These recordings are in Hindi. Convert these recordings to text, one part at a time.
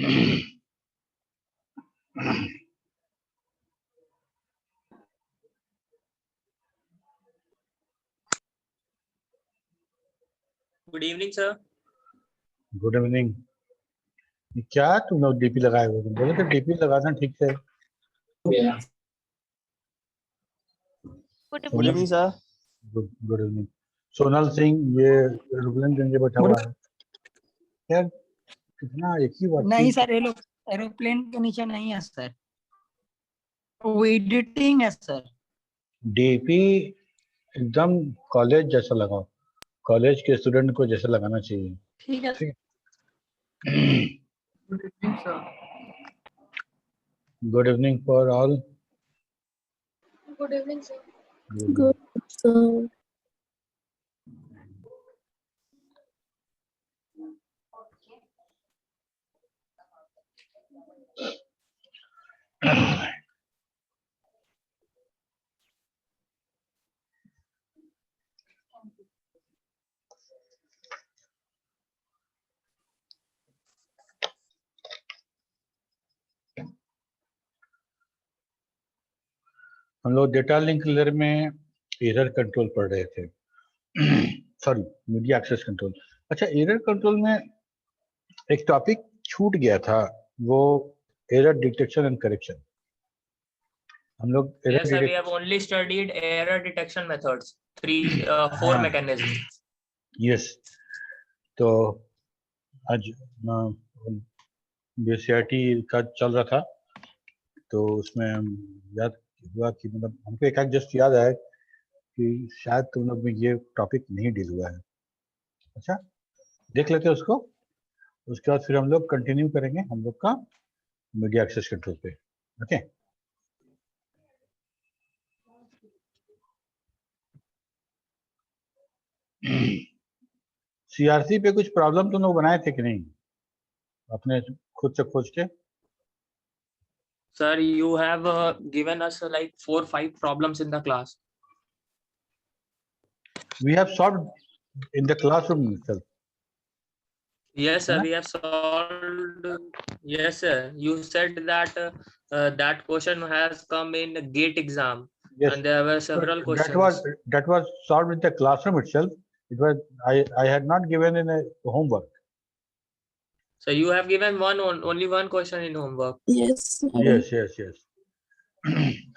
Good evening sir. Good evening. क्या तुम लोग डीपी लगाए हुए? तुम बोले तो डीपी लगाना ठीक से। Good evening sir. Good evening. Sonal Singh, ये रुबलन गंजे बैठा हुआ है। यार कितना एक ही बात नहीं सर, एरोप्लेन के नीचे नहीं है सर, वो एडिटिंग है सर। डीपी एकदम कॉलेज जैसा लगाओ, कॉलेज के स्टूडेंट को जैसा लगाना चाहिए। ठीक है। Good evening sir. Good evening for all. Good evening sir. Good, sir. हम लोग डेटा लिंक लेयर में एरर कंट्रोल पढ़ रहे थे। Sorry, media access control. अच्छा, एरर कंट्रोल में एक टॉपिक छूट गया था, वो एरर डिटेक्शन एंड करेक्शन। हम लोग Yes sir, we have only studied error detection methods, 4 mechanisms. Yes, तो आज बीसीआरटी का चल रहा था, तो उसमें याद हुआ कि मतलब हमको एक जस्ट याद आया कि शायद तुम लोग में ये टॉपिक नहीं डील हुआ है। अच्छा, देख लेते हैं उसको, उसके बाद फिर हम लोग कंटिन्यू करेंगे हम लोग का मीडिया एक्सेस कंट्रोल पे। ओके, सीआरसी पे कुछ प्रॉब्लम तुम लोग बनाए थे कि नहीं अपने खुद से खोज के? Sir, you have given us like 4-5 problems in the class. We have solved in the classroom itself. Yes sir, we have solved. Yes sir, you said that that question has come in GATE exam. Yes, and there were several questions. that was solved in the classroom itself. It was I had not given in a homework. So you have given only one question in homework. Yes. Yes.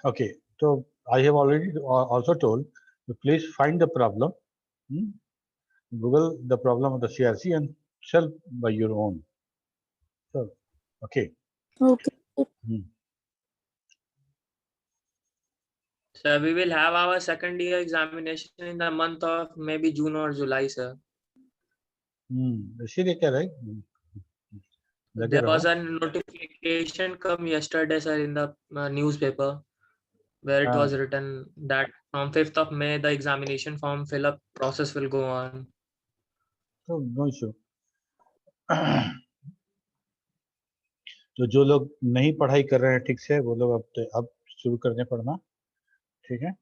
Okay, so I have already also told you, please find the problem, Google the problem of the CRC and solve by your own. So, okay. Okay. So we will have our second year examination in the month of maybe June or July, sir. इसीलिए क्या रहे? There was a notification come yesterday, sir, in the newspaper, where it was written that from 5th of May the examination form fill-up process will go on. So no issue. तो जो लोग नहीं पढ़ाई कर रहे हैं ठीक से, वो लोग अब शुरू करने पढ़ना, ठीक है?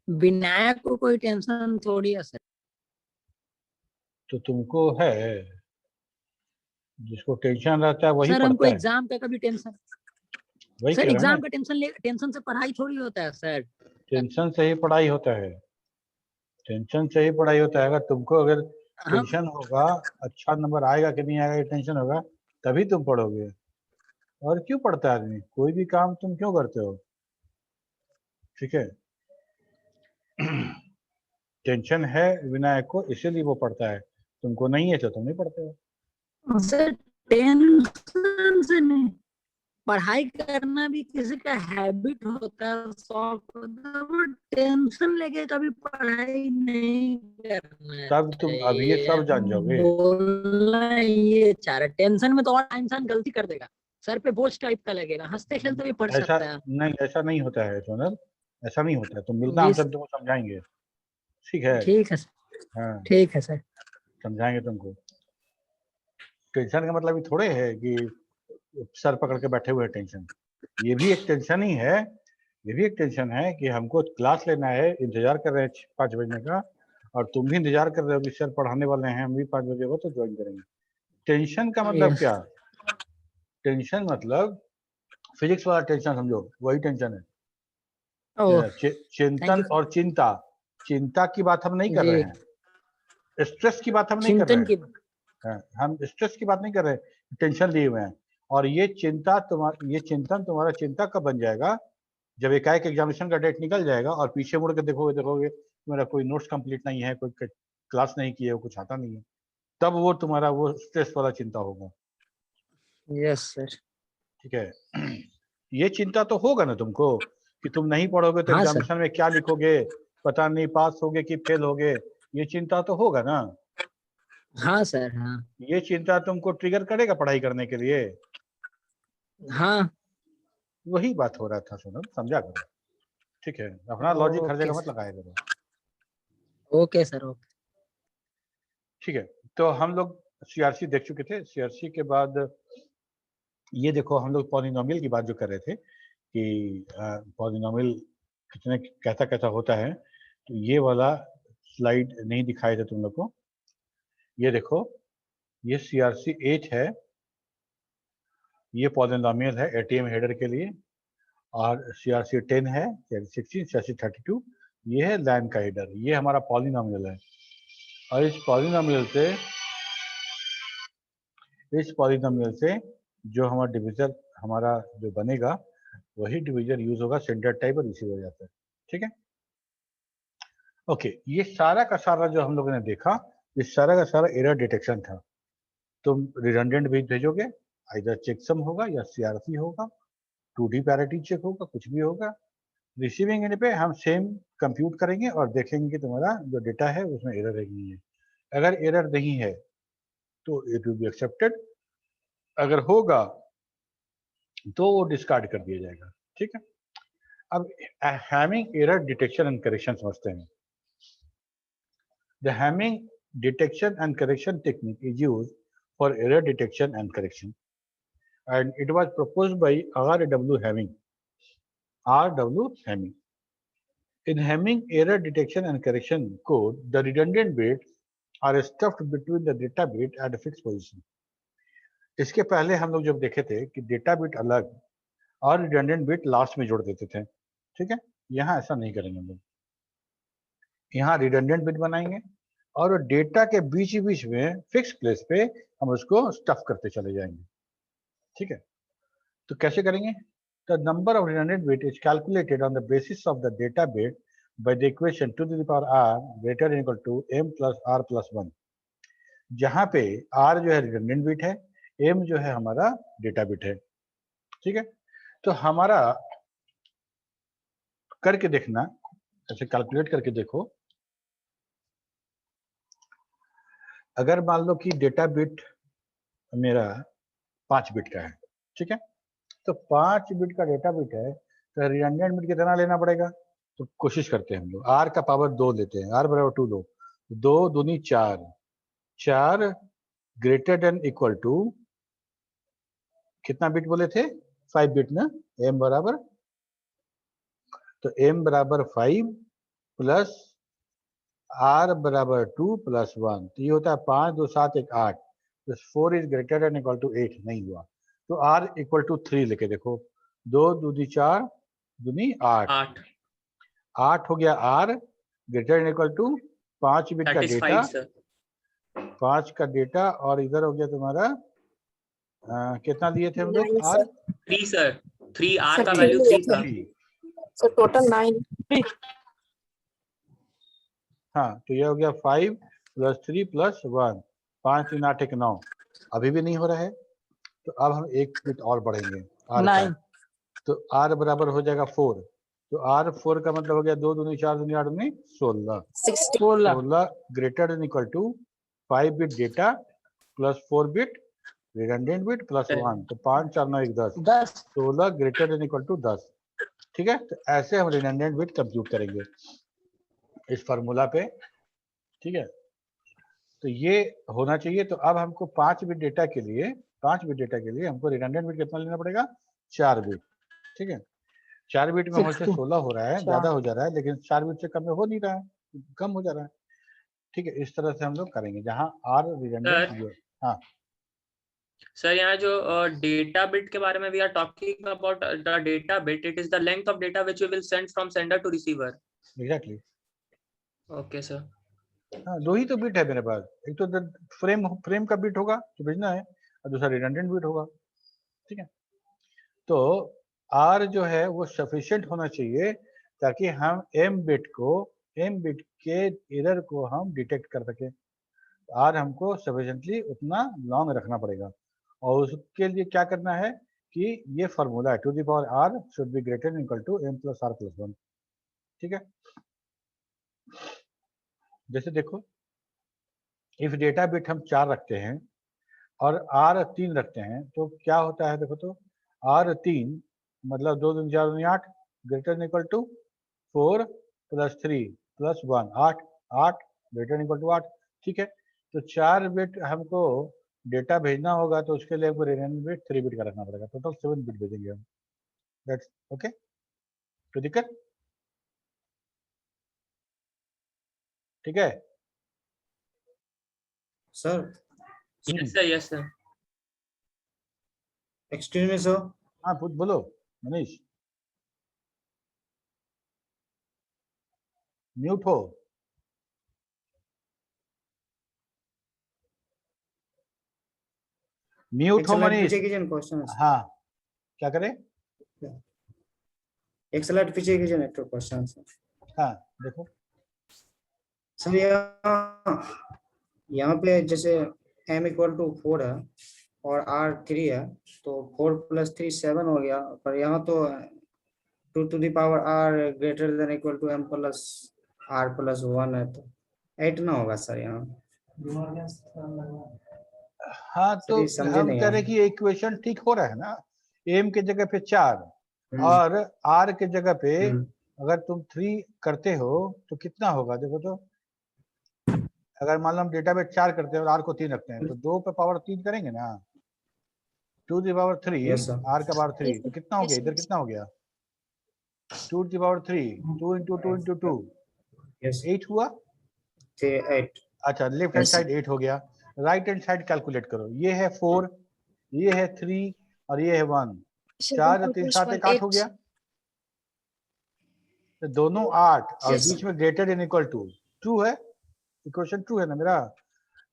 विनायक को कोई टेंशन थोड़ी है सर। तो तुमको है, जिसको टेंशन रहता है वही सर, पढ़ता हमको है। एग्जाम का कभी टेंशन, वही सर कह रहा एग्जाम ना, का टेंशन से पढ़ाई थोड़ी होता है सर। टेंशन से ही पढ़ाई होता है, टेंशन से ही पढ़ाई होता है। अगर तुमको अगर टेंशन होगा, अच्छा नंबर आएगा कि नहीं आएगा ये टेंशन होगा, तभी तुम पढ़ोगे। और क्यों पढ़ता है आदमी? कोई भी काम तुम क्यों करते हो? ठीक है, टेंशन है विनायक को, इसीलिए वो पढ़ता है। तुमको नहीं है तो तुम नहीं पढ़ते हो। सर टेंशन से नहीं, पढ़ाई करना भी किसी का हैबिट होता है, शौक होता है, वो टेंशन लेके कभी पढ़ाई नहीं करना। तब तुम अभी ये सब जान जाओगे। बोलना ये चाह रहा, टेंशन में तो और इंसान गलती कर देगा, सर पे बोझ टाइप का लगेगा, हंसते खेलते भी पढ़ सकता है। नहीं, ऐसा नहीं होता है सोनल, ऐसा नहीं होता है। तुम मिलना, हम सब तुमको समझाएंगे, ठीक है? ठीक है सर। हाँ, ठीक है सर, समझाएंगे तुमको। टेंशन का मतलब ये थोड़े है कि सर पकड़ के बैठे हुए हैं टेंशन। ये भी एक टेंशन ही है, ये भी एक टेंशन है कि हमको क्लास लेना है, इंतजार कर रहे हैं 5 बजने का, और तुम भी इंतजार कर रहे हो कि सर पढ़ाने वाले हैं, हम भी 5 बजे हो तो ज्वाइन करेंगे। टेंशन का मतलब Yes. क्या? टेंशन मतलब फिजिक्स वाला टेंशन समझो, वही टेंशन है। Oh, चिंतन thank you. और चिंता, चिंता की बात हम नहीं कर रहे जी, हैं, स्ट्रेस की बात हम नहीं कर रहे चिंतन की हैं, हम स्ट्रेस की बात नहीं कर रहे, टेंशन लिए हुए हैं। और ये चिंता ये चिंतन तुम्हारा चिंता कब बन जाएगा? जब एकाएक एग्जामिनेशन का डेट निकल जाएगा और पीछे मुड़ के देखोगे मेरा कोई नोट्स कंप्लीट नहीं है, कोई क्लास नहीं की है, कुछ आता नहीं है, तब वो तुम्हारा वो स्ट्रेस वाला चिंता होगा। Yes sir. ठीक है। ये चिंता तो होगा ना तुमको कि तुम नहीं पढ़ोगे तो हाँ सर। एग्जामिनेशन में क्या लिखोगे, पता नहीं पास होगे कि फेल होगे, ये चिंता तो होगा ना। हाँ सर। हाँ ये चिंता तुमको ट्रिगर करेगा पढ़ाई करने के लिए। हाँ। वही बात हो रहा था, सुनो समझा करो। ठीक है, अपना लॉजिक हर ओके जगह मत सर। लगाया करो। Okay sir. ओके। ठीक है, तो हम लोग सीआरसी देख चुके थे। सीआरसी के बाद ये देखो, हम लोग पॉलिनोमियल की बात जो कर रहे थे कि पॉलिनोमियल कितने कैसा कैसा होता है, तो ये वाला स्लाइड नहीं दिखाए थे तुम लोग को। ये देखो, ये सीआरसी 8 है, ये पॉलिनोमियल है एटीएम हेडर के लिए, और सीआरसी 10 है, सीआरसी 16, सीआरसी 32, ये है लाइन का हेडर, ये हमारा पॉलिनोमियल है। और इस पॉलिनोमियल से जो हमारा डिविजन हमारा जो बनेगा वही डिवीजन यूज होगा, सेंटर टाइप और इसी वजह से। ठीक है, ओके। ये सारा का सारा जो हम लोगों ने देखा, ये सारा का सारा एरर डिटेक्शन था। तुम रिडंडेंट भी भेजोगे, आइदर चेकसम होगा या सीआरसी होगा, 2D पैरिटी चेक होगा, कुछ भी होगा। रिसीविंग एंड पे हम सेम कंप्यूट करेंगे और देखेंगे कि तुम्हारा जो डेटा है उसमें एरर है कि नहीं है। अगर एरर नहीं है तो इट विल बी एक्सेप्टेड, अगर होगा तो वो डिस्कार्ड कर दिया जाएगा। ठीक है, अब Hamming error detection and correction समझते हैं। The Hamming detection and correction technique is used for error detection and correction and it was proposed by R.W. Hamming. R.W. Hamming. In Hamming error detection and correction code, the redundant bits are stuffed between the data bit at a fixed position. इसके पहले हम लोग जब देखे थे कि डेटा बिट अलग और रिडंडेंट बिट लास्ट में जोड़ देते थे। ठीक है, यहाँ ऐसा नहीं करेंगे हम लोग, यहाँ रिडंडेंट बिट बनाएंगे और डेटा के बीच बीच में फिक्स प्लेस पे हम उसको स्टफ करते चले जाएंगे। ठीक है, तो कैसे करेंगे? The number of redundant bit is calculated on the basis of the data bit by the equation 2 to the power r greater than equal to m plus r plus 1, जहां पे r जो है रिडंडेंट बिट है, m जो है हमारा डेटा बिट है। ठीक है, तो हमारा करके देखना, ऐसे कैलकुलेट करके देखो। अगर मान लो कि डेटा बिट मेरा 5 बिट का है, ठीक है, तो 5 बिट का डेटा बिट है, तो रिडंडेंट बिट कितना लेना पड़ेगा? तो कोशिश करते हैं हम लोग, r का पावर 2 लेते हैं, r बराबर 2 लो, 2 दूनी 4, 4 ग्रेटर देन इक्वल टू कितना बिट बोले थे? 5 बिट ना, m बराबर, तो m बराबर 5 प्लस r बराबर 2 प्लस 1, तो ये होता है 5 2 7 1 8, तो 4 is greater than equal to 8 नहीं हुआ, तो r इक्वल टू 3 लेके देखो, 2 दूनी 4 दूनी 8, 8 हो गया r greater than equal to 5 bit का डेटा, 5 का डेटा, और इधर हो गया तुम्हारा कितना लिए थे हम लोग? 9 r 3 सर, 3 r सर, का 3 वैल्यू लिए 3 था। थ्री। Sir total 9। हाँ, तो ये हो गया 5 प्लस 3 प्लस 1, 5 3 8 1 9, अभी भी नहीं हो रहा है, तो अब हम एक बिट और बढ़ेंगे r का, 9। तो r बराबर हो जाएगा 4, तो r 4 का मतलब हो गया 2 दूनी 4 दूनी 8 दूनी 16, 16 greater than equal to 5 bit data plus 4 bit redundant bit plus 1, तो 5 4 9 1 10, 16 ग्रेटर देन इक्वल टू 10। ठीक है, तो ऐसे हम रिडंडेंट बिट कंप्यूट करेंगे इस फार्मूला पे। ठीक है, तो ये होना चाहिए। तो अब हमको 5 बिट डेटा के लिए, 5 बिट डेटा के लिए हमको रिडंडेंट बिट कितना लेना पड़ेगा? 4 बिट। ठीक है, 4 बिट में हो से 16 हो रहा है, ज्यादा हो जा रहा है, लेकिन 4 बिट से कम में हो नहीं रहा है, कम हो जा रहा है। ठीक है, इस तरह से हम लोग करेंगे जहाँ आर रिडंडेंट। हाँ सर यहाँ जो डेटा बिट के बारे में we are talking about the data bit, it is the length of data which we will send from sender to receiver. Exactly. Okay sir. हाँ, दो ही तो बिट है मेरे पास, एक तो फ्रेम का बिट होगा जो भेजना है, और दूसरा रिडंडेंट बिट होगा। ठीक है, तो आर जो है वो सफिशिएंट होना चाहिए ताकि हम एम बिट के एरर को हम डिटेक्ट कर सके। आर हमको सफिशिएंटली उतना लॉन्ग रखना पड़ेगा, और उसके लिए क्या करना है कि ये फार्मूला है, two the power r should be greater than equal to m plus r plus 1। ठीक है, जैसे देखो, इफ डेटा बिट हम 4 रखते हैं और आर 3 रखते हैं तो क्या होता है, देखो तो आर 3 मतलब 2 दूनी 4 दूनी 8 greater than equal to 4 plus 3 plus 1 8 8 greater than equal to 8। ठीक है, तो 4 बिट हमको डेटा भेजना होगा तो उसके लिए हमको रिडंडेंट बिट 3 बिट का रखना पड़ेगा, टोटल 7 बिट भेजेंगे हम। दैट्स ओके, तो दिक्कत ठीक है sir. Yes sir, yes sir. Excuse me sir. हाँ बोलो मनीष, म्यूट हो। म्यूट हो मनीष। क्वेश्चन। हाँ, क्या करें? एक स्लाइड पीछे कीजिए ना, तो क्वेश्चन। हाँ देखो सर यहाँ पे जैसे m इक्वल टू 4 है और r 3 है, तो 4 प्लस 3 7 हो गया, पर यहाँ तो 2 to the power r greater than equal to m plus r plus 1 है, तो 8 ना होगा सर यहाँ। हाँ, तो सही समझे हम नहीं कह आप। रहे कि इक्वेशन ठीक हो रहा है ना, एम के जगह पे 4 और आर के जगह पे अगर तुम 3 करते हो तो कितना होगा, देखो तो अगर मान लो हम डेटा बेस 4 करते हैं और आर को 3 रखते हैं तो 2 पे पावर 3 करेंगे ना, 2 the power 3 Yes, sir. R का पावर 3, तो कितना हो गया इधर, कितना हो गया 2 the power 3 2 into 2 into 2 Yes, 8 हुआ। 8। अच्छा, लेफ्ट हैंड साइड 8 हो गया, राइट हैंड साइड कैलकुलेट करो, ये है 4, ये है 3 और ये है 1, 4 3 7 1 8 हो गया, तो दोनों 8 और Yes, बीच में ग्रेटर देन इक्वल टू 2 है, इक्वेशन 2 है ना मेरा,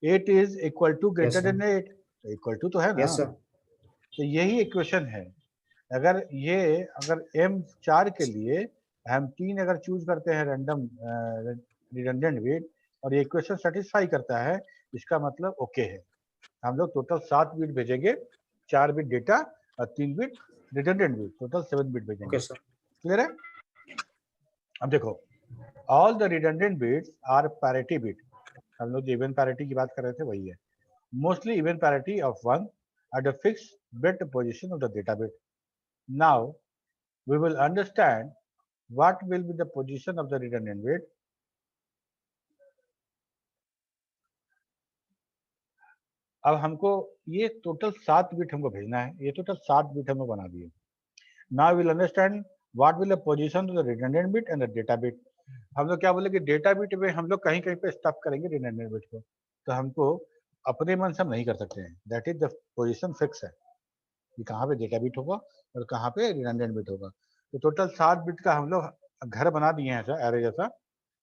8 is equal to greater than 8, तो इक्वल टू तो है ना। Yes, sir. तो यही इक्वेशन है। अगर m 4 के लिए हम 3 अगर चूज करते हैं रैंडम रिडंडेंट बिट और ये इक्वेशन सेटिस्फाई करता है, इसका मतलब ओके है। हम लोग टोटल 7 बिट भेजेंगे, 4 बिट डेटा और 3 bit redundant bit, total 7 bit भेजेंगे। Okay, sir. क्लियर है? अब देखो, all the redundant bits are parity bit. हम लोग जो इवन पैरिटी की बात कर रहे थे वही है, mostly even parity of 1 at a fixed bit position of the data bit. Now we will understand what will be the position of the redundant bit. अब हमको ये टोटल 7 बिट हमको भेजना है, ये टोटल 7 बिट हमको बना दिए। Now we will understand what will the position of the redundant bit and the data bit. हम लोग क्या बोले कि डेटा बिट में हम लोग कहीं कहीं पे स्टॉप करेंगे रिडंडेंट बिट को, तो हमको अपने मन से हम नहीं कर सकते हैं, that is the position fix है कि कहाँ पे डेटा बिट होगा और कहाँ पे रिडंडेंट बिट होगा। तो टोटल 7 बिट का हम लोग घर बना दिए हैं ऐसा एरे जैसा।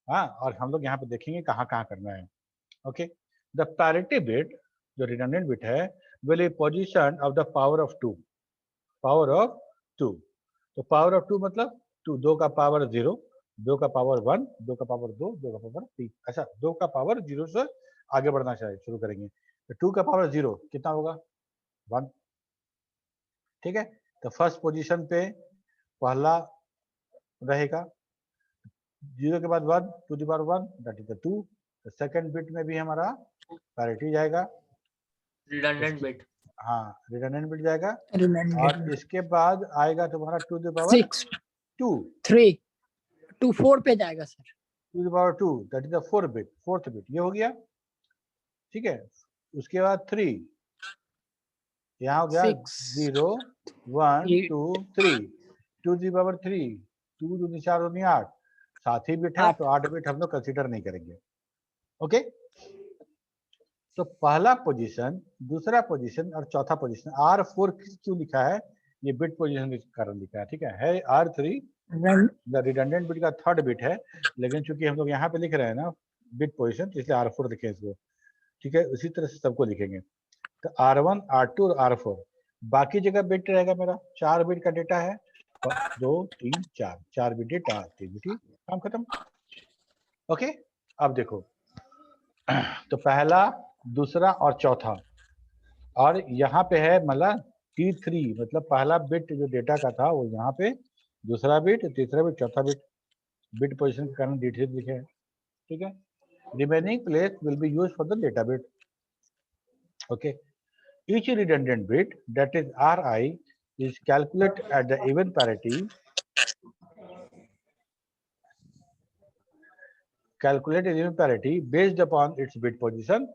हाँ, और हम लोग यहाँ पे देखेंगे कहाँ कहाँ करना है। ओके, द पैरिटी बिट जो रिडंडेंट बिट है will be position of the power of 2, power of 2। तो पावर ऑफ 2 मतलब 2 का पावर 0, 2 का पावर 1, 2 का पावर 2, 2 का पावर 3। अच्छा, 2 का पावर 0 से आगे बढ़ना चाहिए, शुरू करेंगे तो 2 का पावर 0 कितना होगा 1। ठीक है, तो फर्स्ट पोजीशन पे पहला रहेगा, 0 के बाद 1 to the power 1 that is the 2। तो सेकंड बिट में भी हमारा पैरिटी जाएगा, रिडंडेंट बिट। हाँ रिडंडेंट बिट जाएगा, Redundant और bit. इसके बाद आएगा तुम्हारा टू द पावर 6 2, 3 2 4 पे जाएगा sir. To the power 2 that is the fourth bit, ये हो गया। ठीक है, उसके बाद 3 यहाँ हो गया 0 1 2 3 टू दी पावर 3, 2 दूनी 4 दूनी 8, साथ ही बिट है तो 8 बिट हम लोग कंसीडर नहीं करेंगे। ओके, तो पहला पोजीशन, दूसरा पोजीशन और चौथा पोजीशन R4 क्यों लिखा है? ये बिट पोजीशन के कारण लिखा है, ठीक है R3 द रिडंडेंट बिट का थर्ड बिट है, लेकिन चूंकि हम लोग यहाँ पे लिख रहे हैं ना बिट पोजीशन, तो इसलिए R4 लिखे इसको, ठीक है। उसी तरह से सबको लिखेंगे, तो R1 R2 और R4, बाकी जगह बिट रहेगा मेरा 4 बिट का डेटा है, 2 3 4, 4 बिट डेटा, 3 बिट, काम खत्म। ओके, अब देखो तो पहला, दूसरा और चौथा, और यहाँ पे है मतलब T3, मतलब पहला बिट जो डेटा का था वो यहाँ पे, दूसरा बिट, तीसरा बिट, चौथा बिट, बिट पोजीशन के कारण D3 लिखे हैं, ठीक है। Remaining place will be used for the data bit. Okay, each redundant bit, that is Ri, is calculated at the even parity, based upon its bit position.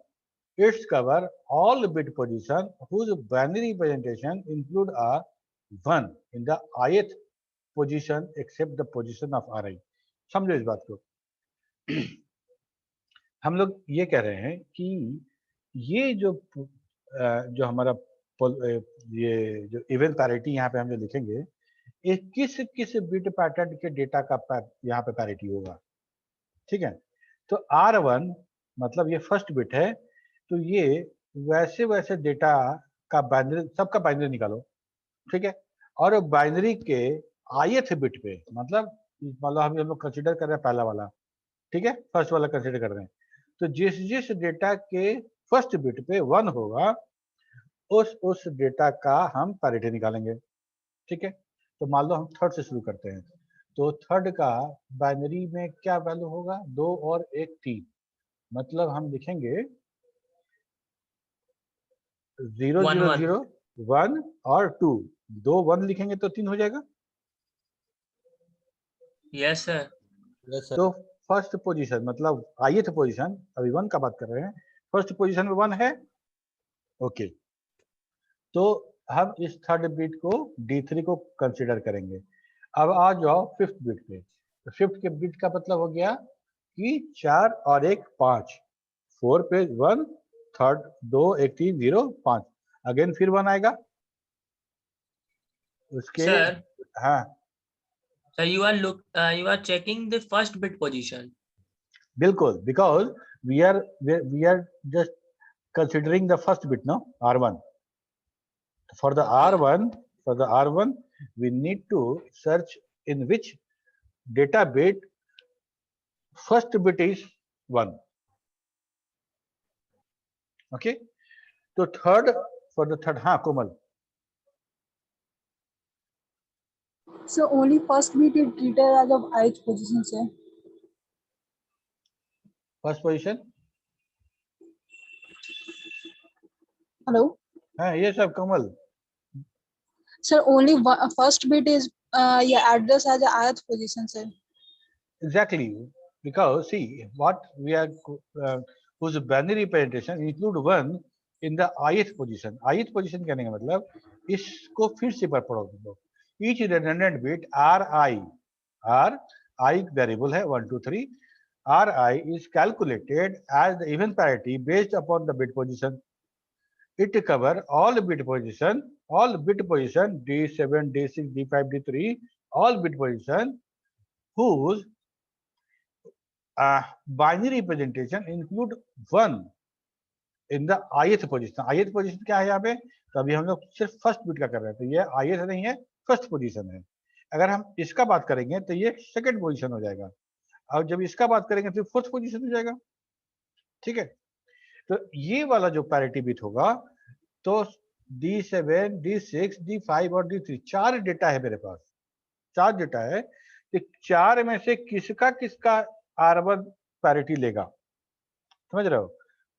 Its cover all bit position whose binary representation include a 1 in the ith position except the position of Ri. समझो इस बात को। हम लोग ये कह रहे हैं कि ये जो हमारा ये जो इवन पैरिटी यहाँ पे हम जो लिखेंगे, ये किस किस बिट पैटर्न के डेटा का यहाँ पे पैरिटी होगा, ठीक है। तो R1 मतलब ये फर्स्ट बिट है, तो ये वैसे वैसे डेटा का बाइनरी, सबका बाइनरी निकालो, ठीक है। और बाइनरी के ith बिट पे, मतलब हम लोग कंसिडर कर रहे हैं पहला वाला, ठीक है, फर्स्ट वाला कंसिडर कर रहे हैं, तो जिस जिस डेटा के फर्स्ट बिट पे 1 होगा उस डेटा का हम पैरिटी निकालेंगे, ठीक है। तो मान लो हम थर्ड से शुरू करते हैं, तो थर्ड का बाइनरी में क्या वैल्यू होगा? 2 और 1 3, मतलब हम लिखेंगे 0 1 0 1 0 1 और 2, 2 1 लिखेंगे तो 3 हो जाएगा। Yes sir. तो फर्स्ट पोजीशन मतलब ith पोजीशन, अभी 1 का बात कर रहे हैं, फर्स्ट पोजीशन में 1 है, ओके। तो हम इस थर्ड बिट को D3 को कंसीडर करेंगे। अब आ जाओ फिफ्थ बिट पे, तो फिफ्थ के बिट का मतलब हो गया कि 4 और 1 5, 4 पे 1, थर्ड 2 1 3 0 5, अगेन फिर 1 आएगा उसके। सर, हाँ so you are checking the first bit position. बिल्कुल, because we are just considering the first bit, no, R1. For the R1, we need to search in which data bit first bit is 1. Okay, so for the third, हाँ कोमल, So only first bit is treated as of ith position, sir. first position, Hello. हाँ ये सब कोमल, Sir, only first bit is address as a ith position, sir. exactly, because see what we are whose binary representation include 1 in the ith position. ith position कहने का मतलब इसको फिर से पढ़ो तुम लोग। Each redundant bit Ri variable है 1 2 3, Ri is calculated as the even parity based upon the bit position. It cover all bit position D7 D6 D5 D3, all bit position whose binary representation include 1 in the ith position. ith position क्या है यहाँ पे? तो अभी हम लोग सिर्फ फर्स्ट बिट का कर रहे हैं, तो ये ith नहीं है, फर्स्ट पोजीशन है। अगर हम इसका बात करेंगे तो ये सेकंड पोजीशन हो जाएगा, और जब इसका बात करेंगे तो फोर्थ पोजीशन हो जाएगा, ठीक है। तो ये वाला जो पैरिटी बिट होगा, तो D7 D6 D5 और D3 4 डेटा है मेरे पास, 4 डेटा है, तो 4 में से किसका R1 पैरिटी लेगा, समझ रहे हो?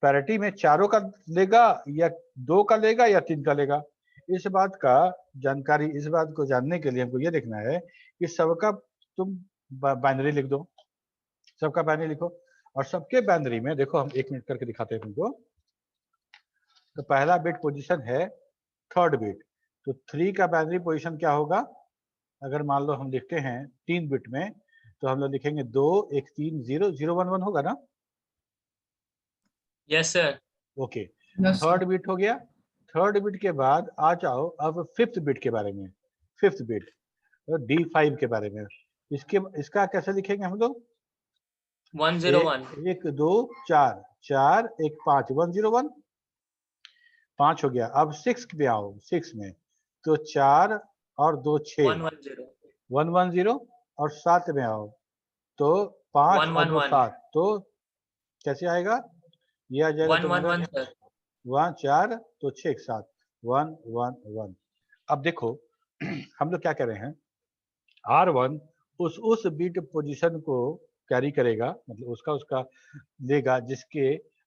पैरिटी में चारों का लेगा या 2 का लेगा या 3 का लेगा। इस बात को जानने के लिए हमको ये देखना है कि सबका तुम बाइनरी लिख दो, सबका बाइनरी लिखो, और सबके बाइनरी में देखो, हम 1 मिनट करके दिखाते हैं तुमको। तो पहला बिट पोजीशन है थर्ड बिट, तो 3 का बाइनरी पोजीशन क्या होगा? अगर मान लो हम लिखते हैं 3 बिट में, तो हम लोग लिखेंगे 2 1 3 0 0 1 1 होगा ना, Yes, sir. Okay, Yes, sir. Third bit हो गया। थर्ड बिट के बाद आ जाओ अब फिफ्थ बिट के बारे में। फिफ्थ बिट D5 के बारे में, इसका कैसे लिखेंगे हम लोग? 101. 1 2 4 4 1 5 101 5 हो गया। अब 6 पे आओ, 6 में तो 4 और 2 6 110. 110 और 7 में आओ तो 5 और 2 111. 7, तो कैसे आएगा? ये आ जाएगा तुम्हारा 111, sir. 1 4 तो 6 7 1 1 1। अब देखो हम लोग क्या कर रहे हैं, R1 उस बीट पोजीशन को कैरी करेगा, मतलब उसका लेगा जिसके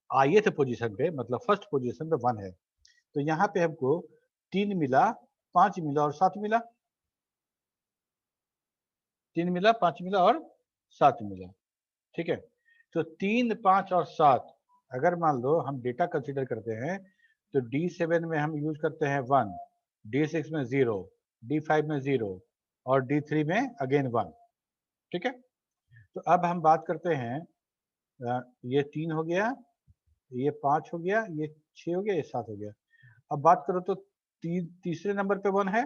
ith पोजीशन पे, मतलब फर्स्ट पोजीशन पे 1 है। तो यहाँ पे हमको 3 मिला, 5 मिला और 7 मिला, 3 मिला, 5 मिला और 7 मिला। ठीक है, तो 3 5 और 7 अगर मान लो हम डेटा कंसीडर करते हैं तो D7 में हम यूज करते हैं 1, D6 में 0, D5 में 0 और D3 में अगेन 1। ठीक है, तो अब हम बात करते हैं ये 3 हो गया, ये 5 हो गया, ये 6 हो गया, ये 7 हो गया। अब बात करो तो तीसरे नंबर पे 1 है,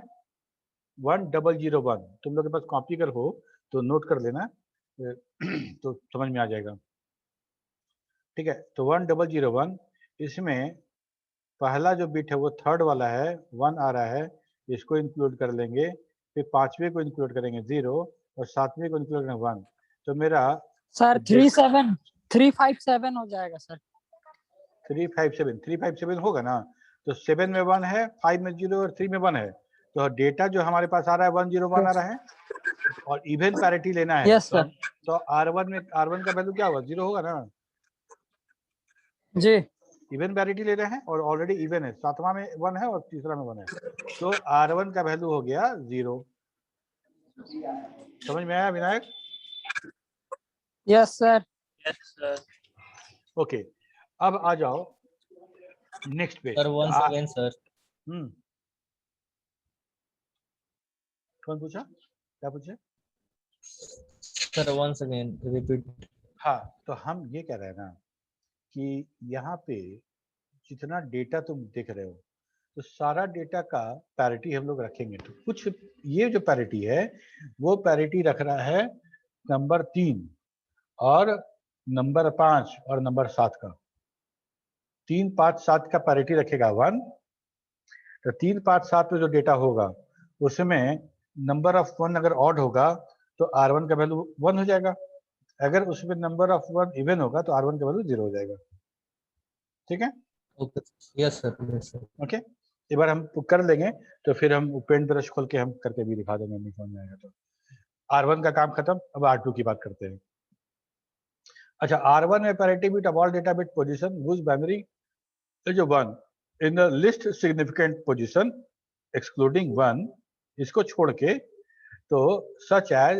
1001। तुम लोग के पास कॉपी कर हो तो नोट कर लेना तो समझ में आ जाएगा। ठीक है, तो 1001, इसमें पहला जो बिट है वो थर्ड वाला है, 1 आ रहा है, इसको इंक्लूड कर लेंगे, फिर 5वें को इंक्लूड करेंगे 0 और 7वें को इंक्लूड करेंगे 1। तो मेरा सर 357 हो जाएगा सर। 357 होगा ना, तो 7 में 1 है, 5 में 0 और 3 में 1 है, तो डेटा जो हमारे पास आ रहा है 101 आ रहा है और इवन पैरिटी लेना है। Yes sir. तो R1 का वैल्यू क्या होगा? 0 होगा ना जी। इवन पैरिटी ले रहे हैं और ऑलरेडी इवन है, 7वां में 1 है और तीसरा में 1 है, तो R1 का वैल्यू हो गया 0। समझ में आया Vinayak? Yes sir. Yes, sir. Okay, अब आ जाओ नेक्स्ट पे। Sir once again sir. कौन पूछा? क्या पूछे? Sir once again repeat. हाँ, तो हम ये कह रहे हैं ना कि यहाँ पे जितना डेटा तुम देख रहे हो तो सारा डेटा का पैरिटी हम लोग रखेंगे। तो कुछ ये जो पैरिटी है वो पैरिटी रख रहा है नंबर 3 और नंबर 5 और नंबर 7 का। 3 5 7 का पैरिटी रखेगा 1। तो 3 5 7 में जो डेटा होगा उसमें नंबर ऑफ 1 अगर ऑड होगा तो R1 का वैल्यू 1 हो जाएगा, अगर उसमें नंबर ऑफ 1 इवन होगा तो R1 का वैल्यू 0 हो जाएगा। ठीक है? Okay. Yes sir. Yes sir. Okay, एक बार हम कर लेंगे तो फिर हम पेंट ब्रश खोल के हम करके भी दिखा देंगे, नहीं समझ में आएगा तो। R1 का काम खत्म, अब R2 की बात करते हैं। अच्छा, R1 में parity bit of all data bit position whose binary is 1 in the least significant position excluding 1, इसको छोड़ के तो सच एज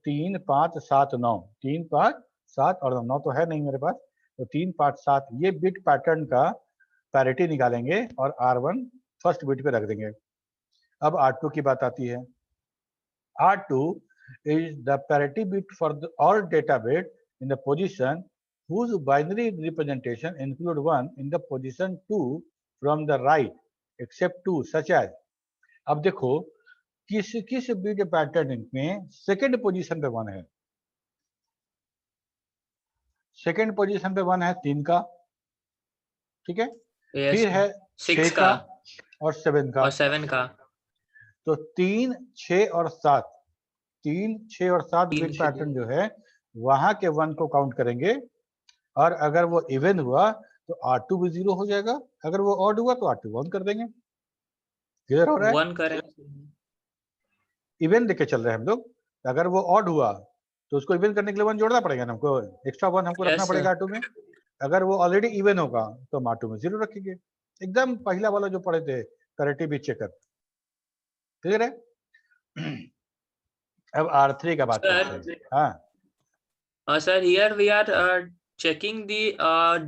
3 5 7 9, 3 5 7 और 9 तो है नहीं मेरे पास, तो 3 5 7 ये बिट पैटर्न का पैरिटी निकालेंगे और R1 फर्स्ट बिट पे रख देंगे। अब R2 की बात आती है। R2 is the parity bit for all data bit in the position whose binary representation include 1 in the position 2 from the right except 2 such as। अब देखो किस बिट पैटर्न में सेकंड पोजीशन पे 1 है, सेकंड पोजीशन पे 1 है 3 का, ठीक है, Yes, फिर है 6 6 का और 7 का, और 7 का। तो 3 6 और 7, 3 6 और 7 तीन, बिट छः। पैटर्न जो है वहां के 1 को काउंट करेंगे और अगर वो इवन हुआ तो R2 भी 0 हो जाएगा, अगर वो ऑड हुआ तो R2 1 कर देंगे। क्लियर हो रहा है? 1 करें। इवन लेके चल रहे हैं हम लोग, अगर वो ऑड हुआ तो उसको इवन करने के लिए 1 जोड़ना पड़ेगा ना हमको, एक्स्ट्रा 1 हमको Yes, रखना sir. पड़ेगा R2 में। अगर वो ऑलरेडी इवन होगा तो हम R2 में 0 रखेंगे, एकदम पहला वाला जो पढ़े थे पैरिटी बिट चेकर। क्लियर है? अब R3 का बात करते हैं। हाँ Sir, here we are checking the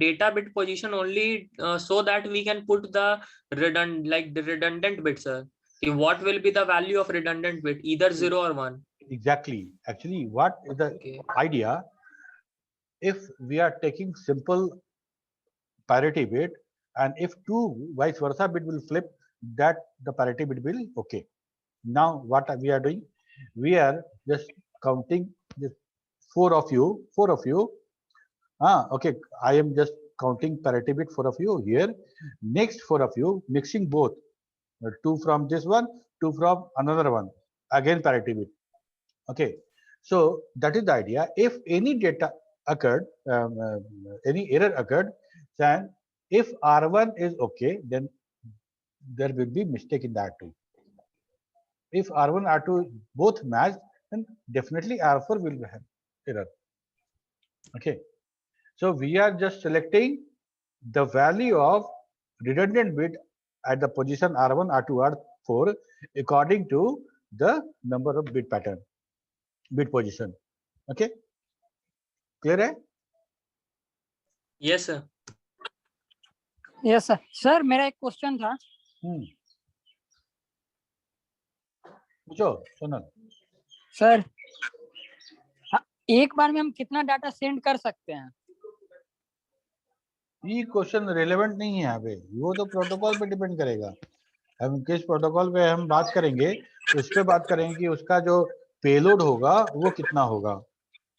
data bit position only so that we can put the redundant bit, sir. What will be the value of redundant bit? Either 0 or 1. exactly, actually what is the Okay. idea, if we are taking simple parity bit, and if two vice versa bit will flip, that the parity bit will okay. Now what we are doing, we are just counting just four of you. Okay, I am just counting parity bit 4 of you here. Next 4 of you mixing both, 2 from this one, 2 from another one, again parity bit. Okay, so that is the idea. If any data occurred, any error occurred, then if R1 is okay, then there will be mistake in the R2. If R1, R2 both match, then definitely R4 will have error. Okay, so we are just selecting the value of redundant bit at the position R1, R2, R4 according to the number of bit pattern, bit position. Okay, clear है? Yes, sir. Yes sir. Sir मेरा एक क्वेश्चन था. पूछो सोनल. सर एक बार में हम कितना डाटा सेंड कर सकते हैं? ये क्वेश्चन रेलेवेंट नहीं है यहाँ पे, वो तो प्रोटोकॉल पे डिपेंड करेगा. हम किस प्रोटोकॉल पे हम बात करेंगे, उस पे बात करेंगे कि उसका जो पेलोड होगा वो कितना होगा.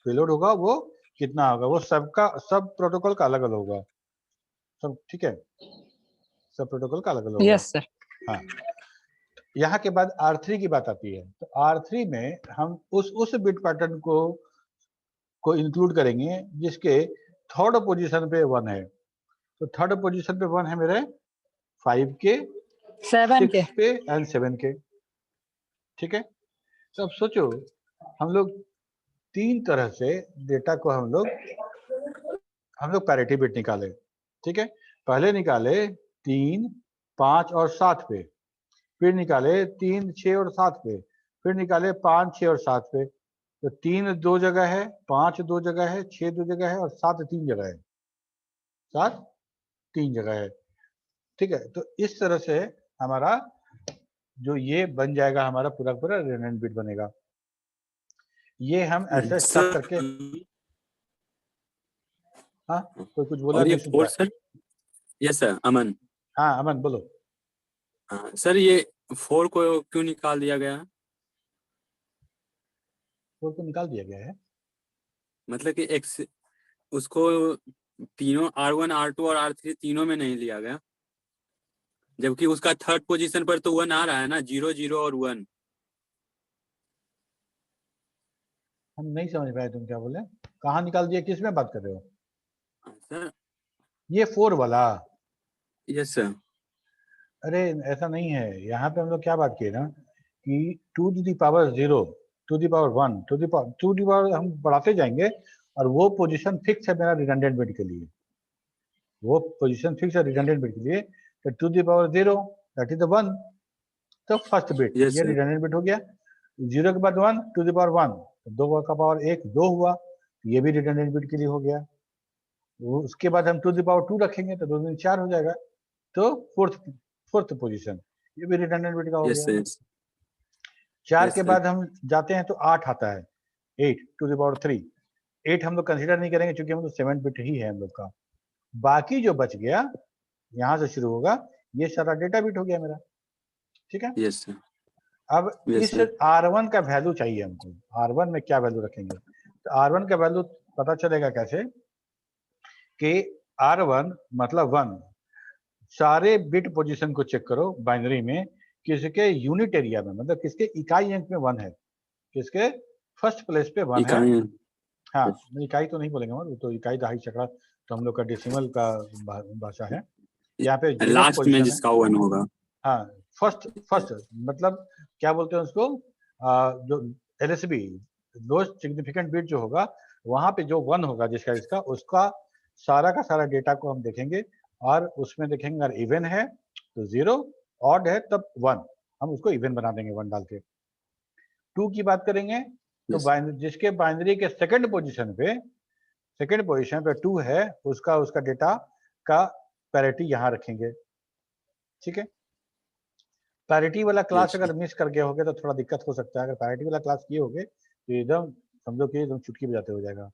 पेलोड होगा वो कितना होगा, वो सबका सब प्रोटोकॉल का अलग अलग होगा. सब ठीक है, सब प्रोटोकॉल का अलग अलग होगा. Yes sir. हाँ, यहाँ के बाद R3 की बात आती है. तो R3 में हम उस बिट पैटर्न को इंक्लूड करेंगे जिसके थर्ड पोजीशन पे 1 है. तो थर्ड पोजीशन पे 1 है मेरे 5 के, 7 के 6 पे एंड 7 के. ठीक है, तो अब सोचो हम लोग 3 तरह से डेटा को हम लोग पैरिटी बिट निकाले. ठीक है, पहले निकाले 3, 5 और 7 पे, फिर निकाले 3, 6 और 7 पे, फिर निकाले 5, 6 और 7 पे. तो 3 2 जगह है, 5 2 जगह है, 6 2 जगह है और 7 3 जगह है. 7 3 जगह है. ठीक है, तो इस तरह से हमारा जो ये बन जाएगा, हमारा पूरा पूरा रेडंडेंट बिट बनेगा. ये हम ऐसे स्टफ करके. हाँ, कोई कुछ बोला नहीं सुन रहा. सर यस सर, अमन. हाँ अमन बोलो. सर ये 4 को क्यों निकाल दिया गया? 4 को निकाल दिया गया है मतलब कि एक्स उसको तीनों R1, R2 और R3 तीनों में नहीं लिया गया, जबकि उसका थर्ड पोजीशन पर तो 1 आ रहा है ना, 0 0 और 1. हम नहीं समझ पाए तुम क्या बोले. कहाँ निकाल दिया, किस में बात कर रहे हो? सर ये 4 वाला. Yes sir. अरे ऐसा नहीं है, यहाँ पे हम लोग क्या बात किए ना कि 2 to the power 0, 2 to the power 1, 2 to the power हम बढ़ाते जाएंगे और वो पोजीशन फिक्स है मेरा रिडंडेंट बिट के लिए. वो पोजीशन फिक्स है रिडंडेंट बिट के लिए. तो 2 to the power 0 that is the 1, तो फर्स्ट बिट Yes, ये sir. रिडंडेंट बिट हो गया. 0 के बाद 1 to the power 1, 2 का पावर 1 2 हुआ, ये भी रिडंडेंट बिट के लिए हो गया. उसके बाद हम 2 to the power 2 रखेंगे तो 2 दूनी 4 हो जाएगा. तो फोर्थ पोजीशन ये भी रिडंडेंट बिट का हो यस गया. सर. 4 Yes, के sir. बाद हम जाते हैं तो 8 आता है, 8 to the power 3. 8 हम लोग कंसीडर नहीं करेंगे क्योंकि हम लोग 7 बिट ही है हम लोग का. बाकी जो बच गया यहाँ से शुरू होगा, ये सारा डेटा बिट हो गया मेरा. ठीक है, यस सर. अब Yes, इस sir. R1 का वैल्यू चाहिए हमको. R1 में क्या वैल्यू रखेंगे? तो R1 का वैल्यू पता चलेगा कैसे कि R1 मतलब 1. सारे बिट पोजीशन को चेक करो बाइनरी में, किसके यूनिट एरिया में, मतलब किसके इकाई अंक में 1 है, किसके फर्स्ट प्लेस पे 1 है. इकाई. हाँ, इकाई तो नहीं बोलेंगे हम, वो तो इकाई दहाई चक्रा तो हम लोग का डेसिमल का भाषा है. यहाँ पे लास्ट में पोजीशन जिसका 1 होगा. हाँ, फर्स्ट मतलब क्या बोलते हैं उसको, जो LSB लोएस्ट सिग्निफिकेंट बिट जो होगा, वहां पे जो 1 होगा जिसका इसका, उसका सारा का सारा डेटा को हम देखेंगे और उसमें देखेंगे अगर इवन है तो 0, ऑड है तब 1, हम उसको इवन बना देंगे 1 डाल के. 2 की बात करेंगे तो Yes. जिसके बाइनरी के सेकंड पोजीशन पे 2 है, उसका डेटा का पैरिटी यहाँ रखेंगे. ठीक है, पैरिटी वाला क्लास Yes, अगर मिस कर गए होगे तो थोड़ा दिक्कत हो सकता है. अगर पैरिटी वाला क्लास किए होगे तो एकदम समझो कि एकदम चुटकी बजाते हो जाएगा.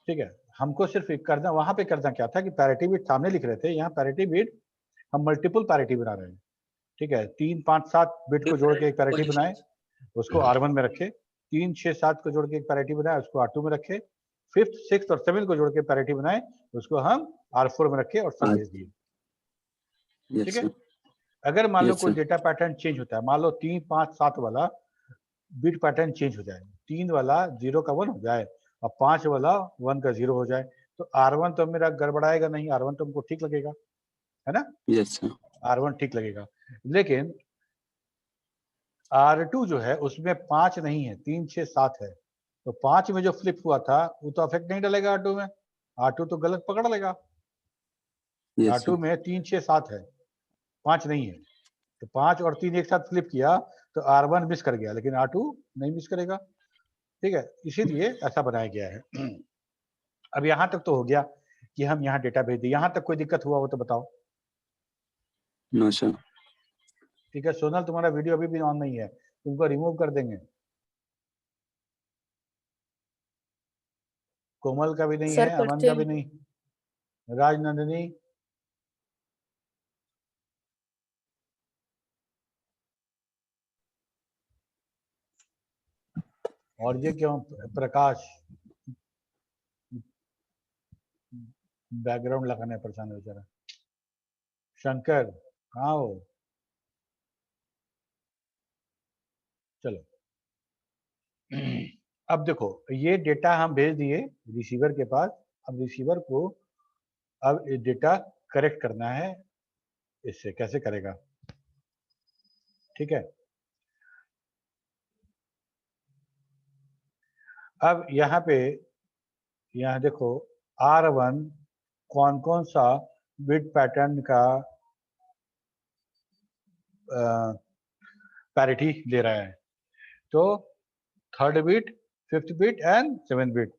ठीक है, हमको सिर्फ एक करना, वहां पे करना क्या था कि पैरिटी बिट सामने लिख रहे थे, यहाँ पैरिटी बिट हम मल्टीपल पैरिटी बना रहे हैं। ठीक है, 3 5 7 बिट को जोड़ के एक पैरिटी बनाए, उसको R1 में रखे, 3 6 7 को जोड़ के एक पैरिटी बनाए, उसको R2 में रखे, 5th 6th और 7th को जोड़ के पैरिटी बनाए, उसको हम R4 में रखे और सब भेज दिए। यस ठीक है, सर, अगर मान लो Yes, कोई sir. डेटा पैटर्न चेंज होता है, मान लो 3 5 7 वाला बिट पैटर्न चेंज हो जाए, 3 वाला 0 का 1 हो जाए और 5 वाला 1 का 0 हो जाए, तो R1 तो मेरा गड़बड़ाएगा नहीं, R1 तो हमको ठीक लगेगा, है ना, यस सर, R1 ठीक लगेगा। लेकिन R2 जो है उसमें 5 नहीं है, 3 6 7 है, तो 5 में जो फ्लिप हुआ था वो तो अफेक्ट नहीं डालेगा R2 में, R2 तो गलत पकड़ लेगा। यस R2 सर, में 3 6 7 है, 5 नहीं है, तो 5 और 3 एक साथ फ्लिप किया तो R1 मिस कर गया, लेकिन R2 नहीं मिस करेगा। ठीक है, इसीलिए ऐसा बनाया गया है। अब यहाँ तक तो हो गया कि हम यहाँ डेटा भेज दिए, यहाँ तक कोई दिक्कत हुआ हो तो बताओ। नो सर, ठीक है, सोनल तुम्हारा वीडियो अभी भी ऑन नहीं है, तुमको रिमूव कर देंगे। कोमल का भी नहीं सर, है, अमन करते का भी नहीं, राजनंदिनी, और ये क्यों प्रकाश बैकग्राउंड लगाने परेशान है बेचारा। शंकर कहाँ हो? चलो अब देखो ये डेटा हम भेज दिए रिसीवर के पास, अब रिसीवर को अब ये डेटा करेक्ट करना है, इससे कैसे करेगा? ठीक है, अब यहाँ पे यहाँ देखो R1 कौन कौन सा बिट पैटर्न का पैरिटी ले रहा है, तो 3rd bit 5th bit and 7th bit.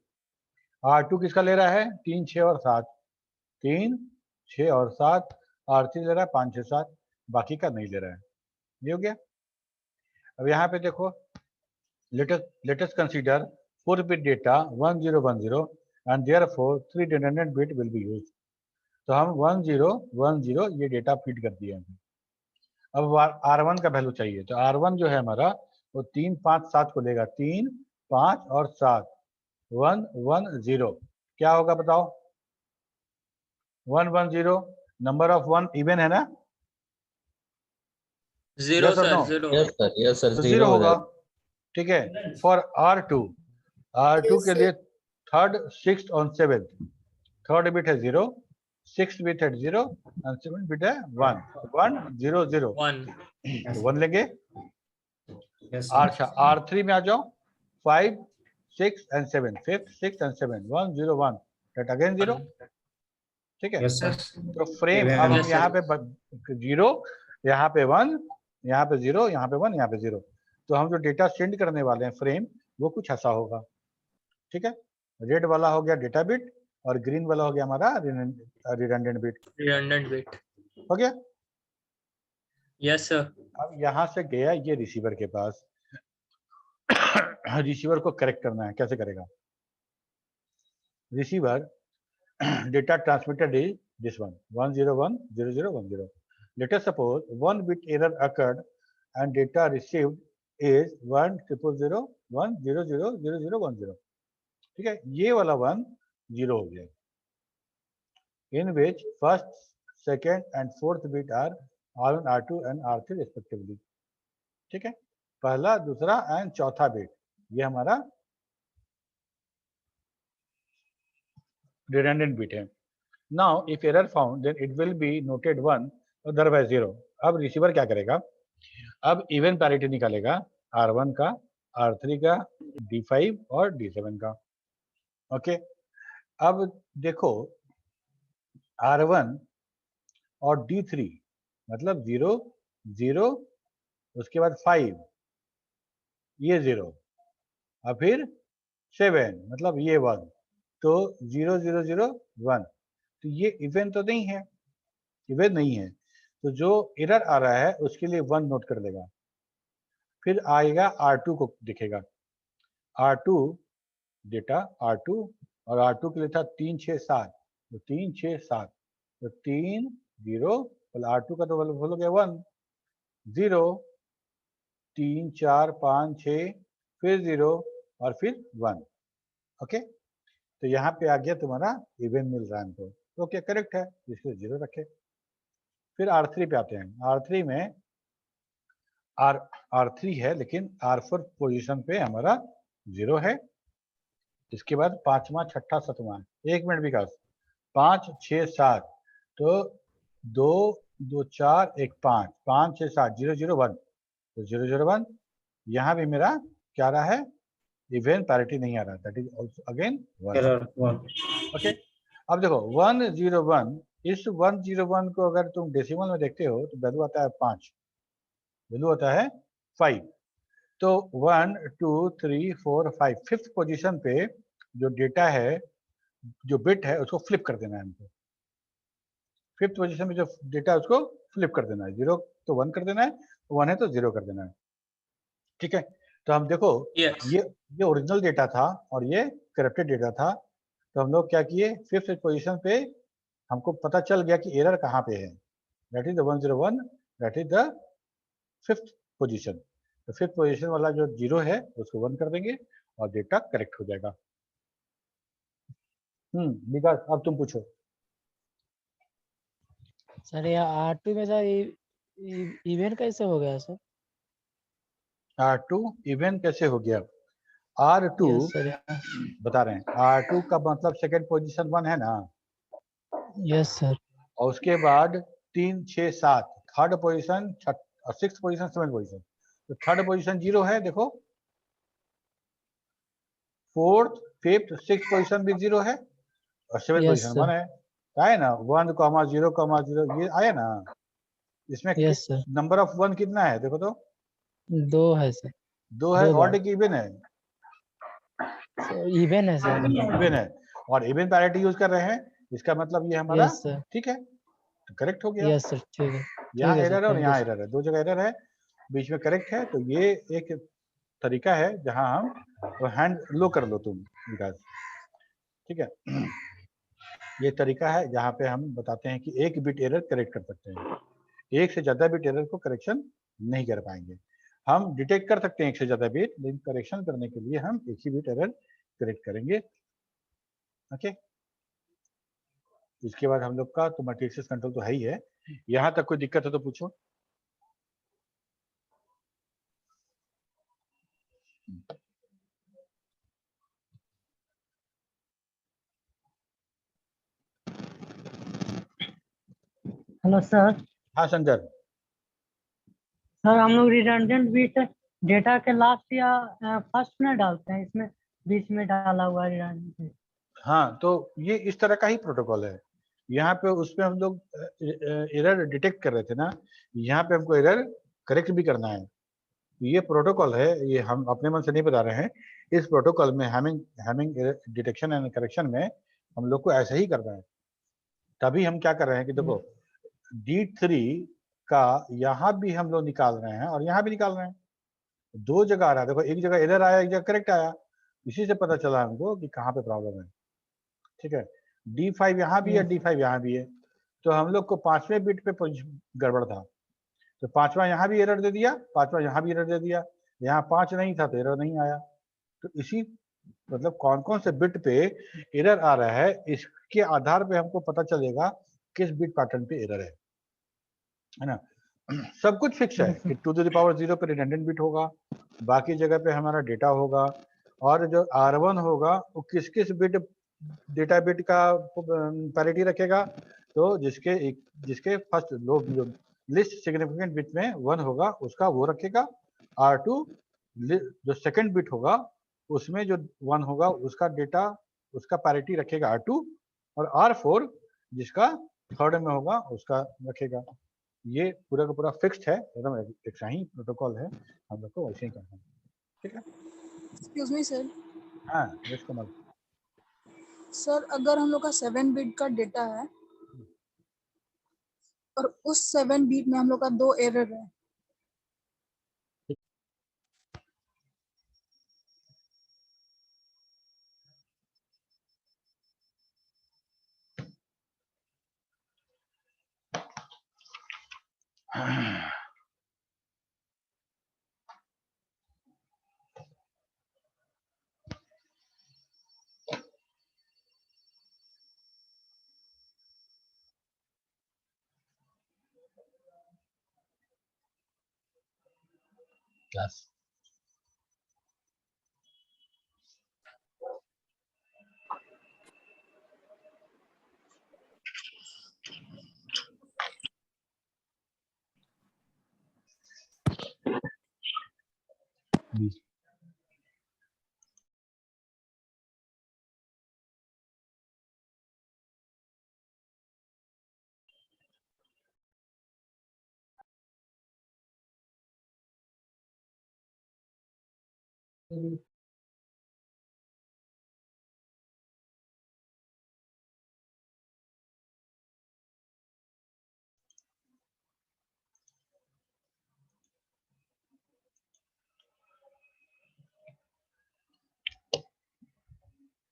R2 किसका ले रहा है? 3 6 और 7, 3 6 और 7, R3 ले रहा है 5 6 7, बाकी का नहीं ले रहा है। ये हो गया। अब यहाँ पे देखो let us consider 4 bit data 1010 and therefore 3 redundant bit will be used। तो हम 1010 ये डेटा फीड कर दिए हैं। अब R1 का वैल्यू चाहिए, तो R1 जो है हमारा वो 3 5 7 को लेगा, 3 5 और 7, 1 1 0। क्या होगा बताओ? 1 1 0, नंबर ऑफ 1 इवन है ना? Zero Yes or sir, no? Zero. yes sir, तो 0 0 हो होगा। जाएगा। ठीक है, फॉर R2 के लिए 3rd 6th और 7th, 3rd बिट है 0, 6th बिट है 0 और 7th बिट है 1 1 0 0, 1 तो 1 लेंगे। Yes, अच्छा R3 में आ जाओ, 5 6 and 7, 5th 6th and 7, 1 0 1, that again 0। ठीक है, yes, sir. तो फ्रेम अब हम Yes, sir. यहाँ पे 0, यहाँ पे 1, यहाँ पे 0, यहाँ पे 1, यहाँ पे 0, तो हम जो डेटा सेंड करने वाले हैं फ्रेम वो कुछ ऐसा होगा। ठीक है, रेड वाला हो गया डेटा बिट और ग्रीन वाला हो गया हमारा रिडंडेंट बिट। redundant bit। हो गया। Yes sir। अब यहाँ से गया ये रिसीवर के पास, रिसीवर को करेक्ट करना है, कैसे करेगा? Receiver data transmitted is this one 101 00 10। Let us suppose 1 bit error occurred and data received is 1 000 1 0 0 0 0 1 0। ठीक है, ये वाला 1 0 हो गया, in which first, second and fourth bit are R1 R2 and R3 respectively। ठीक है, पहला दूसरा एंड चौथा बिट ये हमारा redundant bit है। Now if error found then it will be noted 1 otherwise 0। अब रिसीवर क्या करेगा? अब इवन पैरिटी निकालेगा R1 का, R3 का, D5 और D7 का। ओके, अब देखो R1 और D3 मतलब 0 0, उसके बाद 5 ये 0 और फिर 7 मतलब ये 1, तो 0 0 0 1, तो ये इवन तो नहीं है, इवन नहीं है, तो जो एरर आ रहा है उसके लिए 1 नोट कर लेगा। फिर आएगा R2 को दिखेगा, R2 डेटा R2 और R2 के लिए था 3 6 7, तो 3 6 7, तो 3 0, R2 का तो वैल्यू हो गया 1 0 3 4 5 6, फिर 0 और फिर 1। ओके, तो यहाँ पे आ गया तुम्हारा इवन मिल रहा है हमको, तो क्या करेक्ट है, इसको 0 रखे। फिर R3 पे आते हैं। R3 में R3 है, लेकिन R4 पोजीशन पे हमारा 0 है। इसके बाद 5वां 6ठा 7वां, 1 मिनट विकास, 5 6 7, तो 2 2 4 1 5, 5 6 7 0 0 1, तो 0 0 1। यहाँ भी मेरा क्या रहा है, इवन पैरिटी नहीं आ रहा, that is also again 1। Error 1। Okay, अब देखो 1 0 1, इस 1 0 1 को अगर तुम डेसिमल में देखते हो तो वैल्यू आता है 5, वैल्यू आता है 5। तो 1 2 3 4 5, फिफ्थ पोजीशन पे जो डेटा है, जो बिट है, उसको फ्लिप कर देना है हमको। फिफ्थ पोजीशन में जो डेटा है उसको फ्लिप कर देना है, 0 तो 1 कर देना है, 1 है तो 0 कर देना है। ठीक है, तो हम देखो Yes. ये ओरिजिनल डेटा था और ये करप्टेड डेटा था। तो हम लोग क्या किए, फिफ्थ पोजीशन पे हमको पता चल गया कि एरर कहाँ पे है, that is the 101, that is the fifth position. तो फिफ्थ पोजीशन वाला जो 0 है उसको 1 कर देंगे और डेटा करेक्ट हो जाएगा। विकास अब तुम पूछो। सर ये R2 में सर इवेंट कैसे हो गया सर? R2 इवेंट कैसे हो गया? R2 yes sir. बता रहे हैं, R2 का मतलब सेकंड पोजीशन 1 है ना, यस सर। और उसके बाद 3 6 7 third position, six position, seven position. तो थर्ड पोजीशन 0 है, देखो फोर्थ फिफ्थ सिक्स पोजीशन भी 0 है और सेवन Yes, पोजीशन 1 है। है ना, 1 0 0 ये आया ना। इसमें यस सर। नंबर ऑफ 1 कितना है देखो तो, 2 है सर। 2 है, दो ऑड बार। की इवन है? इवन है सर। इवन है, और इवन पैरिटी यूज कर रहे हैं, इसका मतलब ये हमारा यस सर। ठीक है, तो करेक्ट हो गया। यस सर, ठीक है। यहाँ ठीक है सर, एरर है और thank you यहाँ सर। एरर है, दो जगह एरर है, बीच में करेक्ट है। तो ये एक तरीका है जहां हम, तो हैंड लो कर लो तुम विकास, ठीक है। ये तरीका है जहाँ पे हम बताते हैं कि एक बिट एरर करेक्ट कर सकते हैं, एक से ज्यादा बिट एरर को करेक्शन नहीं कर पाएंगे। हम डिटेक्ट कर सकते हैं एक से ज्यादा बिट, लेकिन करेक्शन करने के लिए हम एक ही बिट एरर करेक्ट करेंगे। ओके, इसके बाद हम लोग का तो मैट्रिक्स कंट्रोल तो है ही है। यहाँ तक कोई दिक्कत है तो पूछो। Hello sir. हाँ शंकर। सर हम लोग रिडंडेंट बिट डेटा के लास्ट या फर्स्ट में डालते हैं, इसमें बीच में डाला हुआ रिडंडेंट। हाँ, तो ये इस तरह का ही प्रोटोकॉल है। यहाँ पे उसमें हम लोग एरर डिटेक्ट कर रहे थे ना, यहाँ पे हमको एरर करेक्ट भी करना है। ये प्रोटोकॉल है, ये हम अपने मन से नहीं बता रहे हैं। इस प्रोटोकॉल में हैमिंग डिटेक्शन एंड करेक्शन में हम लोग को ऐसा ही करना है। तभी हम क्या कर रहे हैं कि देखो D3 का यहाँ भी हम लोग निकाल रहे हैं और यहाँ भी निकाल रहे हैं, दो जगह आ रहा है। देखो एक जगह एरर आया, एक जगह करेक्ट आया, इसी से पता चला हमको कि कहाँ पे प्रॉब्लम है। ठीक है, D5 यहाँ भी है, D5 यहाँ भी है, तो हम लोग को पांचवें बिट पे गड़बड़ था, तो पांचवा यहाँ भी एरर दे दिया, पांचवा यहाँ भी एरर दे दिया। यहाँ 5 नहीं था तो एरर नहीं आया। तो इसी मतलब कौन कौन से बिट पे एरर आ रहा है, इसके आधार पे हमको पता चलेगा किस बिट पैटर्न पे एरर है ना। सब कुछ फिक्स है कि 2 to the power 0 पे रिडंडेंट बिट होगा, बाकी जगह पे हमारा डेटा होगा, और जो R1 होगा वो किस किस बिट डेटा बिट का पैरिटी रखेगा, तो जिसके फर्स्ट लिस्ट सिग्निफिकेंट बिट में 1 होगा उसका वो रखेगा। R2 जो सेकंड बिट होगा उसमें जो 1 होगा उसका डेटा, उसका पैरिटी रखेगा R2, और R4 जिसका थर्ड में होगा उसका रखेगा। ये पूरा का पूरा फिक्स्ड है, एकदम एक सही प्रोटोकॉल है, हम लोग को वैसे ही करना है। ठीक है। Excuse me sir. हाँ यस कमल। सर अगर हम लोग का 7 बिट का डेटा है और उस 7 बिट में हम लोग का 2 एरर है, क्लास बी।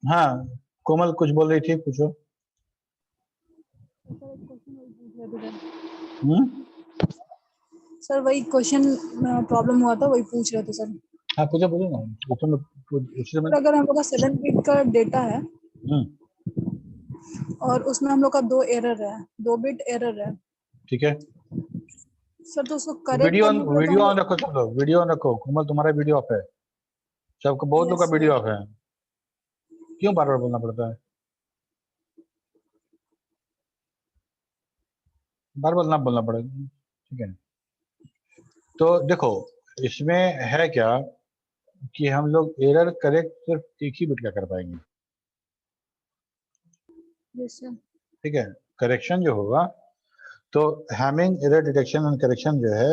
हाँ कोमल कुछ बोल रही थी, पूछो। सर वही क्वेश्चन प्रॉब्लम हुआ था, वही पूछ रहे थे सर। हाँ पूछो पूछो ना, पूछो मैं उसी में। सर अगर हम लोग का 7 बिट का डेटा है और उसमें हम लोग का 2 एरर है, 2 बिट एरर है ठीक है। सर, तो उसको करेक्ट वीडियो करने के लिए तो वीडियो हम ऑन रखो, सब लोग वीडियो ऑन रखो। कोमल तुम्हारा वीडियो ऑफ है, सबका बहुत लोग का Yes, वीडियो sir. ऑफ है। क्यों बार बार बोलना पड़ता है? बार बार ना बोलना पड़ेगा, ठीक है। तो देखो इसमें है क्या कि हम लोग एरर करेक्ट सिर्फ एक ही बिट का कर पाएंगे, Yes, sir. ठीक है। करेक्शन जो होगा तो Hamming error detection and correction जो है,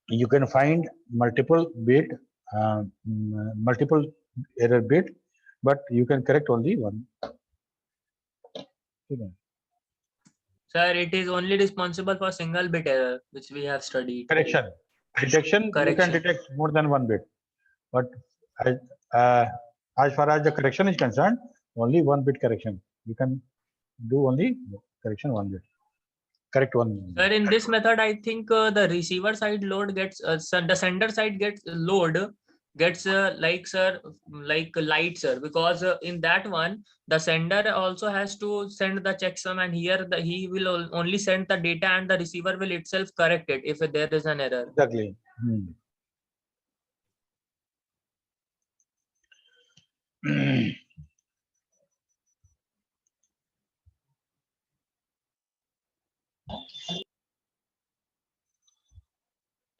you can find multiple bit multiple error bit, but you can correct only one, ठीक है। Sir, it is only responsible for single bit error, which we have studied. Correction detection, you can Correction. detect more than one bit, but as far as the correction is concerned, only one bit correction. You can do only correction one bit, correct one bit. Sir, in this method, I think the receiver side load gets, the sender side gets load gets like sir, like light sir, because in that one the sender also has to send the checksum, and here he will only send the data and the receiver will itself correct it if there is an error. Exactly.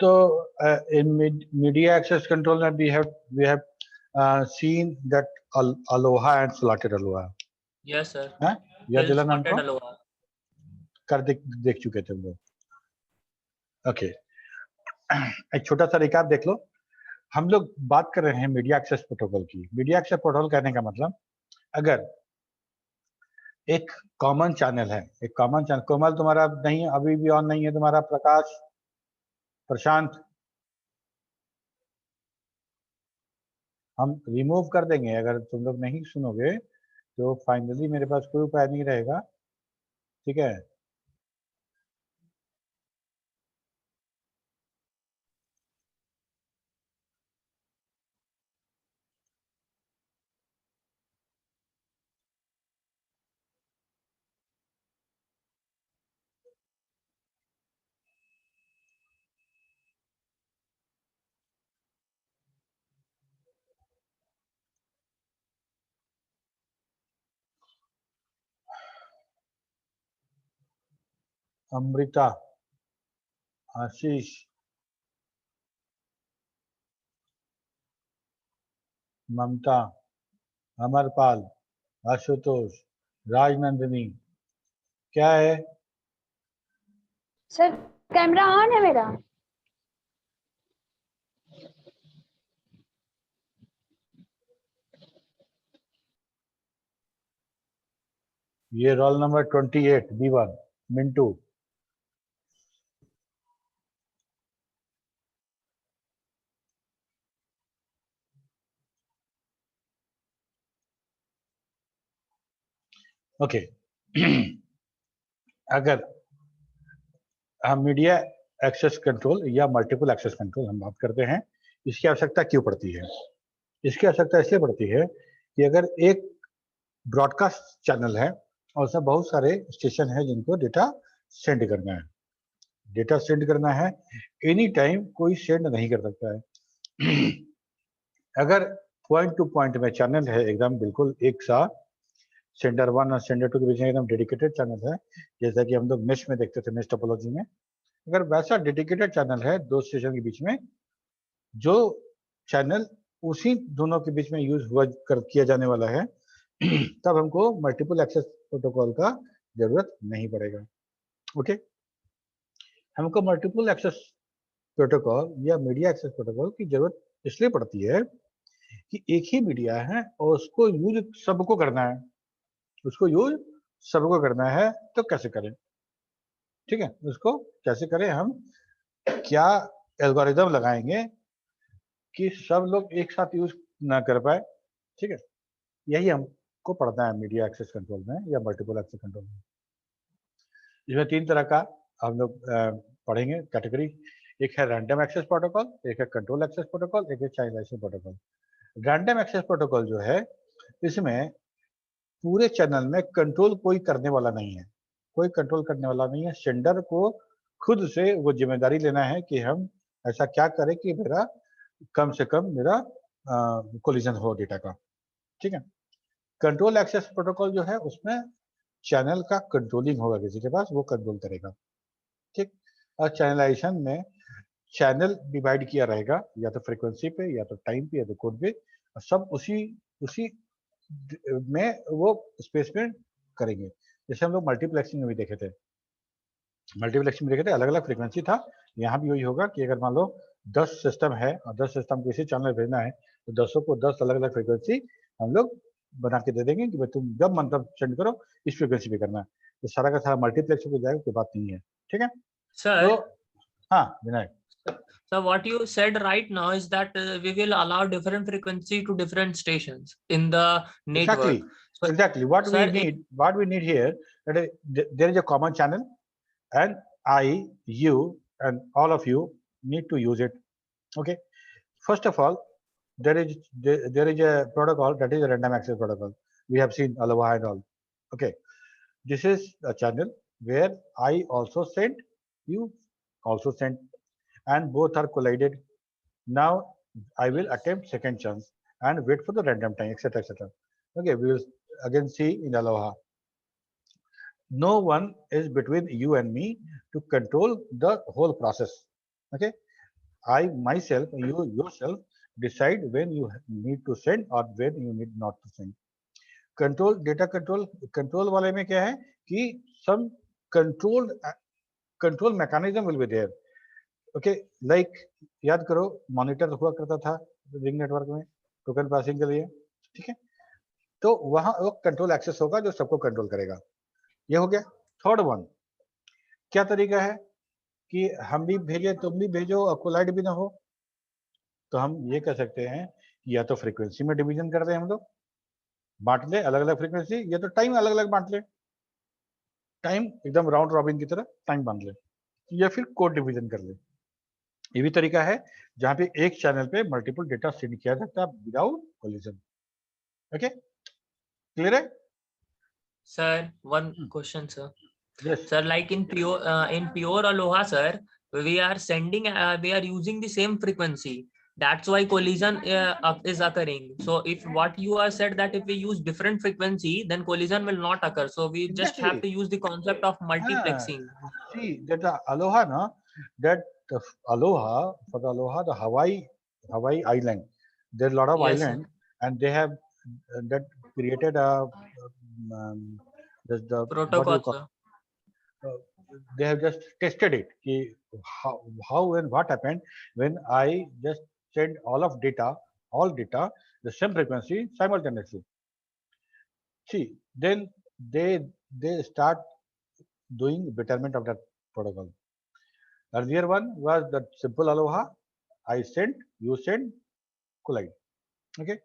So in media access control, we have seen that aloha and slotted aloha. Yes sir. हाँ याद Till दिला नाम sorted को aloha. कर देख चुके थे हम लोग। ओके एक छोटा सा रिकैप देख लो। हम लोग बात कर रहे हैं मीडिया एक्सेस प्रोटोकॉल की। मीडिया एक्सेस प्रोटोकॉल कहने का मतलब, अगर एक कॉमन चैनल है, एक कॉमन चैनल, कोमल तुम्हारा नहीं अभी भी ऑन नहीं है तुम्हारा, प्रकाश, प्रशांत, हम रिमूव कर देंगे अगर तुम लोग नहीं सुनोगे तो फाइनली मेरे पास कोई उपाय नहीं रहेगा, ठीक है। अमृता, आशीष, ममता, अमरपाल, आशुतोष, राजनंदिनी, क्या है? सर कैमरा ऑन है मेरा। ये roll number 28 B1 Mintu. Okay अगर हम मीडिया एक्सेस कंट्रोल या मल्टीपल एक्सेस कंट्रोल हम बात करते हैं। इसकी आवश्यकता क्यों पड़ती है? इसकी आवश्यकता इसलिए पड़ती है कि अगर एक ब्रॉडकास्ट चैनल है और उसमें बहुत सारे स्टेशन है जिनको डेटा सेंड करना है, डेटा सेंड करना है, एनी टाइम कोई सेंड नहीं कर सकता है। अगर पॉइंट टू पॉइंट में चैनल है एकदम बिल्कुल एक साथ, सेंडर 1 और सेंडर 2 के बीच में एकदम डेडिकेटेड चैनल है, जैसा कि हम लोग मेश में देखते थे, मेश टोपोलॉजी में, अगर वैसा डेडिकेटेड चैनल है दो स्टेशन के बीच में, जो चैनल उसी दोनों के बीच में यूज हुआ किया जाने वाला है, तब हमको मल्टीपल एक्सेस प्रोटोकॉल का जरूरत नहीं पड़ेगा। ओके, हमको मल्टीपल एक्सेस प्रोटोकॉल या मीडिया एक्सेस प्रोटोकॉल की जरूरत इसलिए पड़ती है कि एक ही मीडिया है और उसको यूज सबको करना है, उसको यूज सबको करना है, तो कैसे करें? ठीक है, उसको कैसे करें? हम क्या एल्गोरिदम लगाएंगे कि सब लोग एक साथ यूज ना कर पाए? ठीक है, यही हमको पढ़ना है मीडिया एक्सेस कंट्रोल में या मल्टीपल एक्सेस कंट्रोल में। इसमें 3 तरह का हम लोग पढ़ेंगे कैटेगरी। एक है रैंडम एक्सेस प्रोटोकॉल, एक है कंट्रोल एक्सेस प्रोटोकॉल, एक है child protocol. Random access protocol जो है, इसमें पूरे चैनल में कंट्रोल कोई करने वाला नहीं है, कोई कंट्रोल करने वाला नहीं है। सेंडर को खुद से वो जिम्मेदारी लेना है कि हम ऐसा क्या करें कि मेरा कम से कम मेरा कोलिजन हो डेटा का। ठीक है, कंट्रोल एक्सेस प्रोटोकॉल जो है उसमें चैनल का कंट्रोलिंग होगा, किसी के पास वो कंट्रोल करेगा। ठीक, और चैनलाइजेशन में चैनल डिवाइड किया रहेगा, या तो फ्रीक्वेंसी पे, या तो टाइम पे, या तो कोड पे, सब उसी में वो स्पेस में करेंगे। जैसे हम लोग मल्टीप्लेक्सिंग में भी देखे थे, मल्टीप्लेक्सिंग में देखे थे, अलग अलग फ्रीक्वेंसी था। यहाँ भी वही होगा कि अगर मान लो 10 सिस्टम है और 10 सिस्टम को इसी चैनल भेजना है, तो 10 को 10 अलग अलग फ्रीक्वेंसी हम लोग बना के दे देंगे कि भाई तुम जब मन तब सेंड करो, इस फ्रीक्वेंसी पे करना है। तो सारा का सारा मल्टीप्लेक्स हो जाएगा, कोई बात नहीं है। ठीक है, Sir, तो हाँ Vinayak, so what you said right now is that we will allow different frequency to different stations in the network. exactly what Sir, we need here, that there is a common channel and I, you and all of you need to use it. Okay, first of all, there is a protocol that is a random access protocol. We have seen Aloha and all. Okay, this is a channel where I also sent, you also sent, and both are collided. Now I will attempt second chance and wait for the random time, etc., etc. Okay, we will again see in Aloha. No one is between you and me to control the whole process. Okay, I myself, you yourself decide when you need to send or when you need not to send. Control data control वाले में क्या है कि some control mechanism will be there. Okay, like याद करो मॉनिटर हुआ करता था रिंग नेटवर्क में टोकन पासिंग के लिए। ठीक है, तो वहां वो कंट्रोल एक्सेस होगा जो सबको कंट्रोल करेगा। ये हो गया। थर्ड वन, क्या तरीका है कि हम भी भेजे तुम भी भेजो और कोलाइड भी ना हो, तो हम ये कह सकते हैं या तो फ्रीक्वेंसी में डिवीजन कर दें, हम लोग बांट ले अलग अलग फ्रीक्वेंसी, या तो टाइम अलग अलग बांट ले, टाइम एकदम राउंड रॉबिन की तरह टाइम बांट ले, या फिर कोड डिवीजन कर ले। ये भी तरीका है जहां पे एक चैनल पे मल्टीपल डेटा सेंड किया जाता है विदाउट कोलिजन। ओके, क्लियर है? Sir, one question, sir. Yes. Sir, like in pure Aloha, sir, we are using the same frequency. That's why collision is occurring. So if what you are said that if we use different frequency, then collision will not occur. So we just have to use the concept of multiplexing. See that the Aloha, no, that the Aloha, for the Aloha, the Hawaii island, there are a lot of Yes, islands, and they have that created a the Protocol, sir. They have just tested it. How and what happened when I just send all data, the same frequency simultaneously. See, then they start doing betterment of that protocol. Earlier one was the simple Aloha. I send, you send, collide. Okay.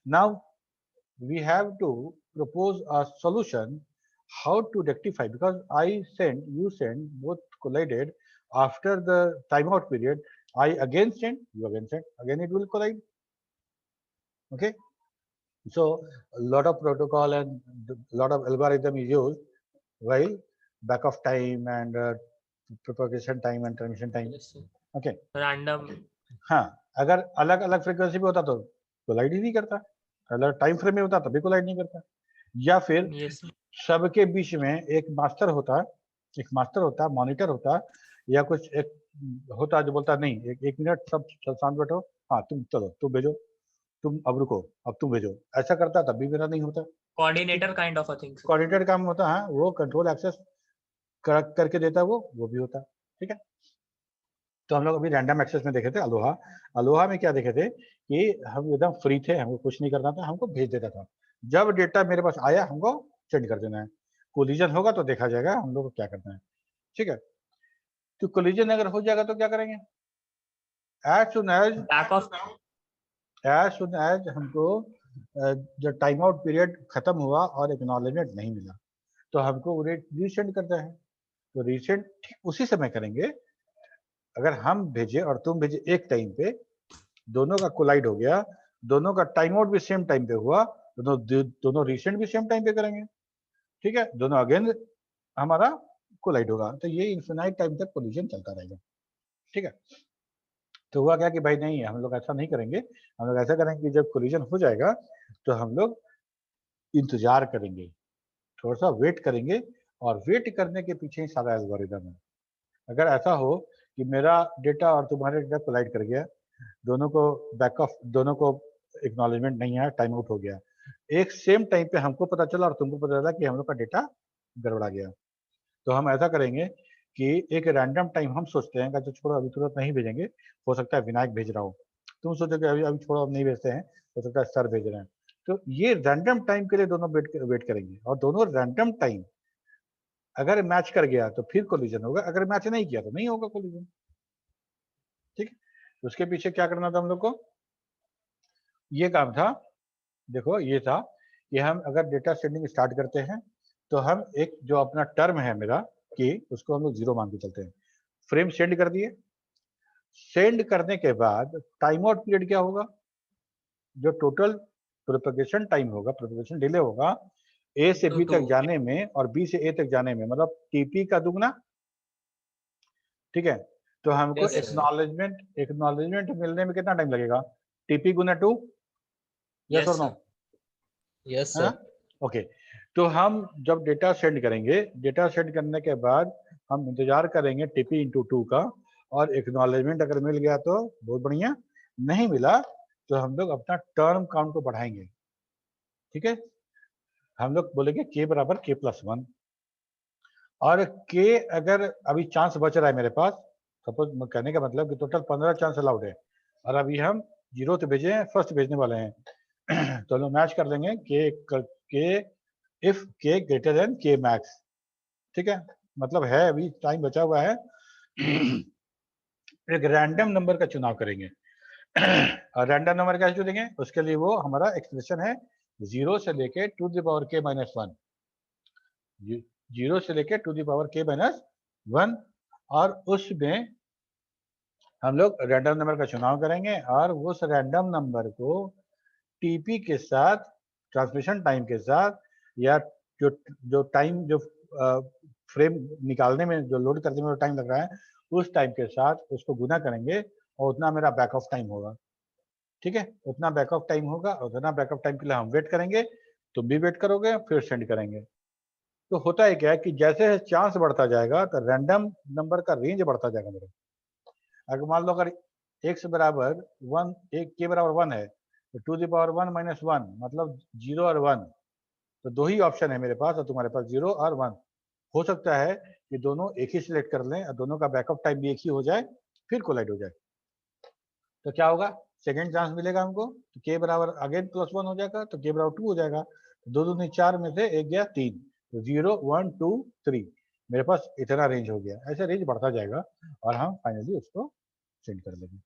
Now we have to propose a solution how to rectify, because I send, you send, both collided after the timeout period, I again send, you again send, again it will collide. Okay, so a lot of protocol and a lot of algorithm is used while back of time and propagation time and transmission time. Yes, sir. Okay, Random. हाँ, अगर अलग अलग फ्रीक्वेंसी पे होता तो कोलाइड ही नहीं करता, अलग टाइम फ्रेम में होता तभी कोलाइड नहीं करता, या फिर Yes, sir. सबके बीच में एक मास्टर होता, एक मास्टर होता, मॉनिटर होता, या कुछ एक होता जो बोलता नहीं एक मिनट सब शांत बैठो, हाँ तुम चलो तुम भेजो, तुम अब रुको अब तुम भेजो, ऐसा करता तब भी मेरा नहीं होता। Coordinator kind of a thing, sir. Coordinator काम होता है, वो कंट्रोल एक्सेस करके देता है, वो भी होता है। ठीक है, तो हम लोग अभी रैंडम एक्सेस में देखे थे अलोहा। अलोहा में क्या देखे थे कि हम एकदम फ्री थे, हमको कुछ नहीं करना था, हमको भेज देता था, जब डेटा मेरे पास आया हमको सेंड कर देना है, कोलिजन होगा तो देखा जाएगा हम लोग को क्या करना है। ठीक है, तो कोलिजन अगर हो जाएगा तो क्या करेंगे, एज सुन एज हमको जब टाइम आउट पीरियड खत्म हुआ और एक्नॉलेजमेंट नहीं मिला तो हमको रीसेंड करता है, तो रीसेंड ठीक उसी समय करेंगे। अगर हम भेजे और तुम भेजे एक टाइम पे, दोनों का कोलाइड हो गया, दोनों का टाइम आउट भी सेम टाइम पे हुआ, दोनों रीसेंड भी सेम टाइम पे करेंगे। ठीक है, दोनों अगेन हमारा कोलाइड होगा, तो ये इन्फिनाइट टाइम तक कोलिजन चलता रहेगा। ठीक है, तो हुआ क्या कि भाई नहीं हम लोग ऐसा नहीं करेंगे, हम लोग ऐसा करेंगे कि जब कोलिजन हो जाएगा तो हम लोग इंतजार करेंगे, थोड़ा सा वेट करेंगे, और वेट करने के पीछे ही सारा एल्गोरिदम है। अगर ऐसा हो कि मेरा डेटा और तुम्हारे डेटा कोलाइड कर गया, दोनों को बैक ऑफ, दोनों को एक्नॉलेजमेंट नहीं है, टाइम आउट हो गया, एक सेम टाइम पे हमको पता चला और तुमको पता चला कि हम लोग का डेटा गड़बड़ा गया, तो हम ऐसा करेंगे कि एक रैंडम टाइम हम सोचते हैं कि छोड़ो अभी तुरंत नहीं भेजेंगे, हो सकता है विनायक भेज रहा हो, तुम सोचोगे अभी अभी छोड़ो अब नहीं भेजते हैं, हो सकता है सर भेज रहे हैं, तो ये रैंडम टाइम के लिए दोनों वेट करेंगे, और दोनों रैंडम टाइम अगर मैच कर गया तो फिर कोलिजन होगा, अगर मैच नहीं किया तो नहीं होगा कोलिजन। ठीक, उसके पीछे क्या करना था हम लोग को, ये काम था, देखो ये था कि हम अगर डेटा सेंडिंग स्टार्ट करते हैं तो हम एक जो अपना टर्म है मेरा कि उसको हम लोग 0 मान के चलते हैं, फ्रेम सेंड कर दिए, सेंड करने के बाद टाइम आउट पीरियड क्या होगा, जो टोटल प्रोपगेशन टाइम होगा, प्रोपगेशन डिले होगा ए से बी तक जाने में और बी से ए तक जाने में, मतलब टीपी का दुगना। ठीक है, तो हमको एक्नॉलेजमेंट मिलने में कितना टाइम लगेगा, टीपी गुना 2, यस और नो, यस सर। ओके, तो हम जब डेटा सेंड करेंगे, डेटा सेंड करने के बाद हम इंतजार करेंगे टीपी इंटू 2 का, और एक्नॉलेजमेंट अगर मिल गया तो बहुत बढ़िया, नहीं मिला तो हम लोग अपना टर्म काउंट को बढ़ाएंगे। ठीक है, हम लोग बोलेंगे k बराबर k+1, और k अगर अभी चांस बच रहा है मेरे पास, सपोज कहने का मतलब कि टोटल 15 चांस अलाउड है, और अभी हम 0 तो भेजे हैं, फर्स्ट भेजने वाले हैं तो हम मैच कर लेंगे k if k greater than k max. ठीक है, मतलब है अभी टाइम बचा हुआ है एक रैंडम नंबर का चुनाव करेंगे और रैंडम नंबर कैसे चुनेंगे, उसके लिए वो हमारा एक्सप्रेशन है 0 से लेके टू द पावर k-1, 0 से लेके टू द पावर k-1, और उसमें हम लोग रैंडम नंबर का चुनाव करेंगे, और उस रैंडम नंबर को टीपी के साथ, ट्रांसमिशन टाइम के साथ, या जो टाइम जो फ्रेम निकालने में, जो लोड करने में टाइम लग रहा है, उस टाइम के साथ उसको गुना करेंगे, और उतना मेरा बैक ऑफ टाइम होगा। ठीक है, उतना बैक ऑफ टाइम होगा, उतना बैक ऑफ टाइम के लिए हम वेट करेंगे, तुम भी वेट करोगे, फिर सेंड करेंगे। तो होता है क्या कि जैसे चांस बढ़ता जाएगा तो रैंडम नंबर का रेंज बढ़ता जाएगा मेरा। अगर मान लो अगर x बराबर 1, k बराबर 1 है, तो टू द पावर 1 - 1 मतलब 0 और 1, तो दो ही ऑप्शन है मेरे पास, और तुम्हारे पास 0 और 1। हो सकता है कि दोनों एक ही सिलेक्ट कर लें और दोनों का बैकअप टाइम भी एक ही हो जाए, फिर कोलाइड हो जाए, तो क्या होगा, सेकेंड चांस मिलेगा हमको, तो k बराबर अगेन +1 हो जाएगा, तो k बराबर 2 हो जाएगा, तो 2 दूनी 4 में से 1 गया 3, तो 0 1 2 3 मेरे पास इतना रेंज हो गया। ऐसे रेंज बढ़ता जाएगा और हम फाइनली उसको सेंड कर देंगे।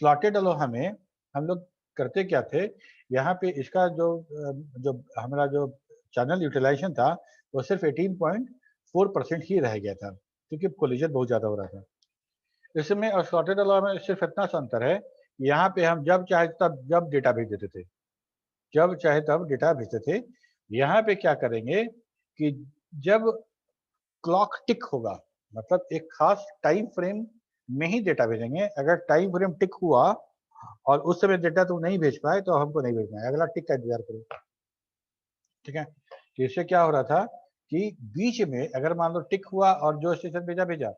स्लॉटेड अलोहा में हम लोग करते क्या थे, यहाँ पे इसका जो हमारा जो चैनल यूटिलाइजेशन था वो सिर्फ 18.4% ही रह गया था। क्योंकि कोलिजन बहुत ज्यादा हो रहा था। इसमें और सॉर्टेड अलाउ में सिर्फ इतना सा अंतर है, यहाँ पे हम जब चाहे तब जब डेटा भेज देते थे, जब चाहे तब डेटा भेजते थे। यहाँ पे क्या करेंगे कि जब क्लॉक टिक होगा, मतलब एक खास टाइम फ्रेम में ही डेटा भेजेंगे। अगर टाइम फ्रेम टिक हुआ और उस समय डेटा तुम नहीं भेज पाए तो हमको नहीं भेजना है, अगला टिक का इंतजार करो। ठीक है, तो इससे क्या हो रहा था कि बीच में अगर मान लो टिक हुआ और जो स्टेशन भेजा भेजा,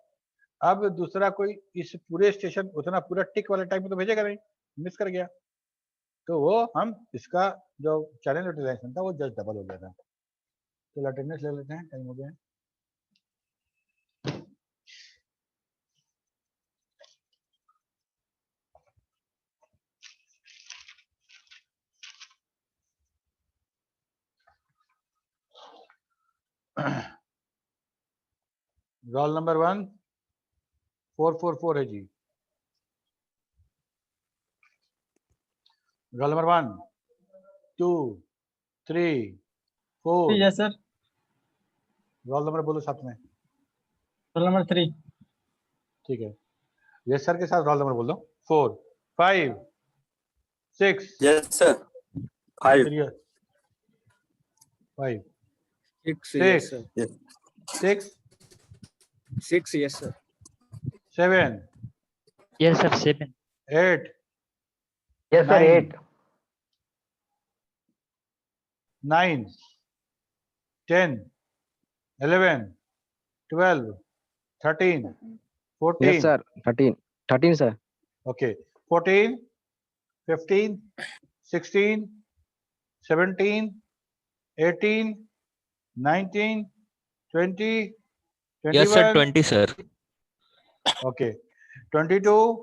अब दूसरा कोई इस पूरे स्टेशन उतना पूरा टिक वाले टाइम में तो भेजेगा नहीं, मिस कर गया, तो वो हम इसका जो चैनल यूटिलाइजेशन था वो जस्ट डबल हो गया था। तो अटेंडेंस ले लेते हैं, टाइम हो गया है। रोल नंबर 1 444 है जी। Roll number 1 2 3 4। Yes sir. Roll number बोलो साथ में। Roll number 3। ठीक है, यस सर के साथ रोल नंबर बोल दो। 4 5 6 yes sir 5 5 6 yes sir 6 6 yes sir 7 Yes, sir. 7. 8 Yes, sir. 8. 9 10 11 12 13 14। Yes, sir. 13. 13, sir. Okay, 14 15 16 17 18 19 20 21। Yes, sir. 20, sir. Okay, 22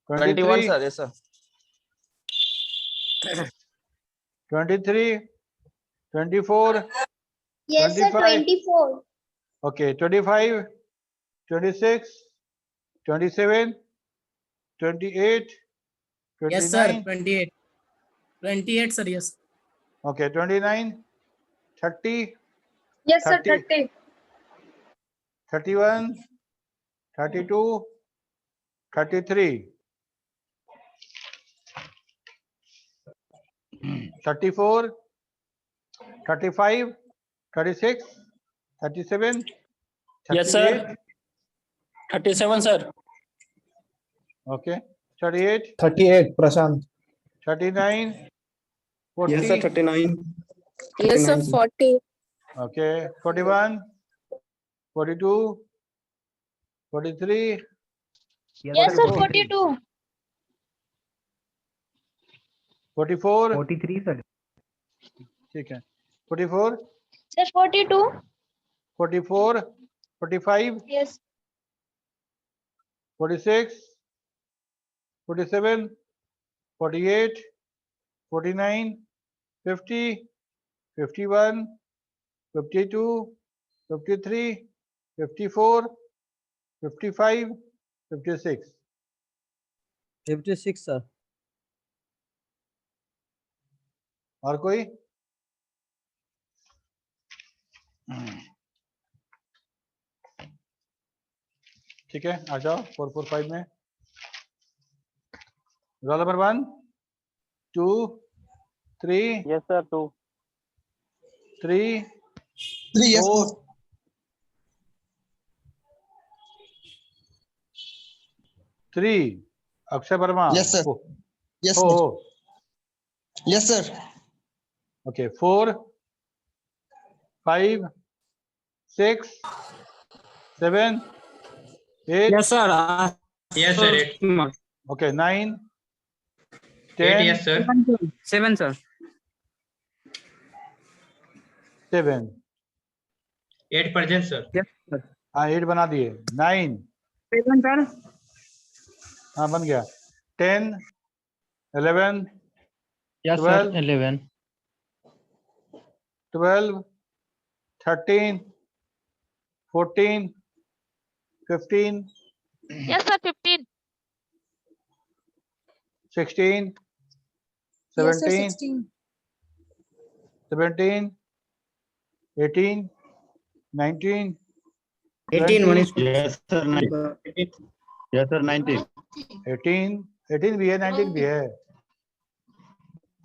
23 21, sir. Yes, sir. 23 24 Yes, sir. 25. 24. Okay, 25 26 27 28 29। Yes, sir. 28. 28, sir. Yes. Okay, 29 30 Yes, sir. 30 30. 31 32 33 34 35 36 37 Yes, sir. 38। 37, sir. Okay, 38 38 Prashant 39 40। yes sir 39 Yes, sir. 40. Okay, 41 42 43 Yes, sir. 42. 44। 43, sir. ठीक है, 44 Sir, 42. 44 45 Yes. 46 47 48 49 50 51 52 53 54 55 56। 56 sir और कोई? ठीक है, आ जाओ 445 में। Roll number 1 2 3 Yes, sir. 2. 3 yes, 4 3। Akshay Verma. Yes, sir. Yes, हो sir. हो। Yes, sir. Okay, 4 5 6 7 8। Yes, sir. Yes, sir. 8. Okay, 9 8, 10 yes, sir. 7, sir. 7। 8 present, sir. Yes, sir. हाँ, 8 बना दिए। 9 7, sir. हाँ, बन गया। 10 11 Yes, 12 sir. 11. 12 13 14 15 Yes, sir. 15. 16 Yes, sir. 17 16. 17 18 19 18 Manish. Yes sir, 19. Yes sir, 19. 18 भी है, 19 भी है.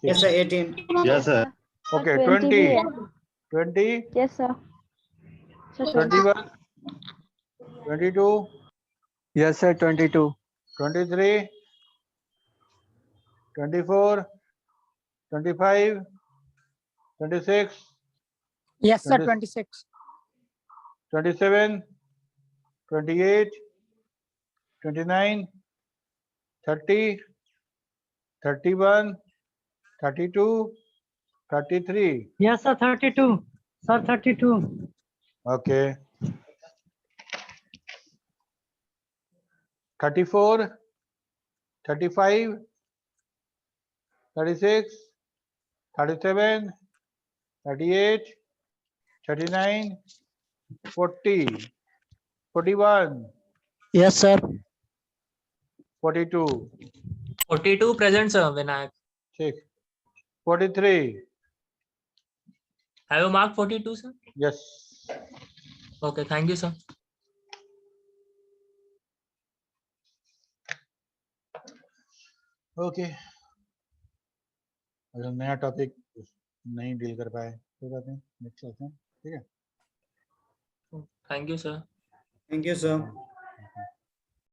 Yes sir, 18. Yes sir. Okay, 20. 20. Yes sir. 21. 22. Yes sir, 22. 23. 24. 25. 26. Yes sir, 20 26. 27. 28. 29. 30. 31. 32. 33. Yes sir, 32. Sir, 32. Okay. 34. 35. 36. 37. 38. 39. 40. 41. Yes sir. 42. 42 present, sir. Vinayak. 6. 43. Have you marked 42, sir? Yes. Okay, thank you, sir. Okay. अगर नया टॉपिक नहीं डील कर पाए कोई बात नहीं, नेक्स्ट चलते हैं. ठीक है. Thank you, sir. Thank you, sir.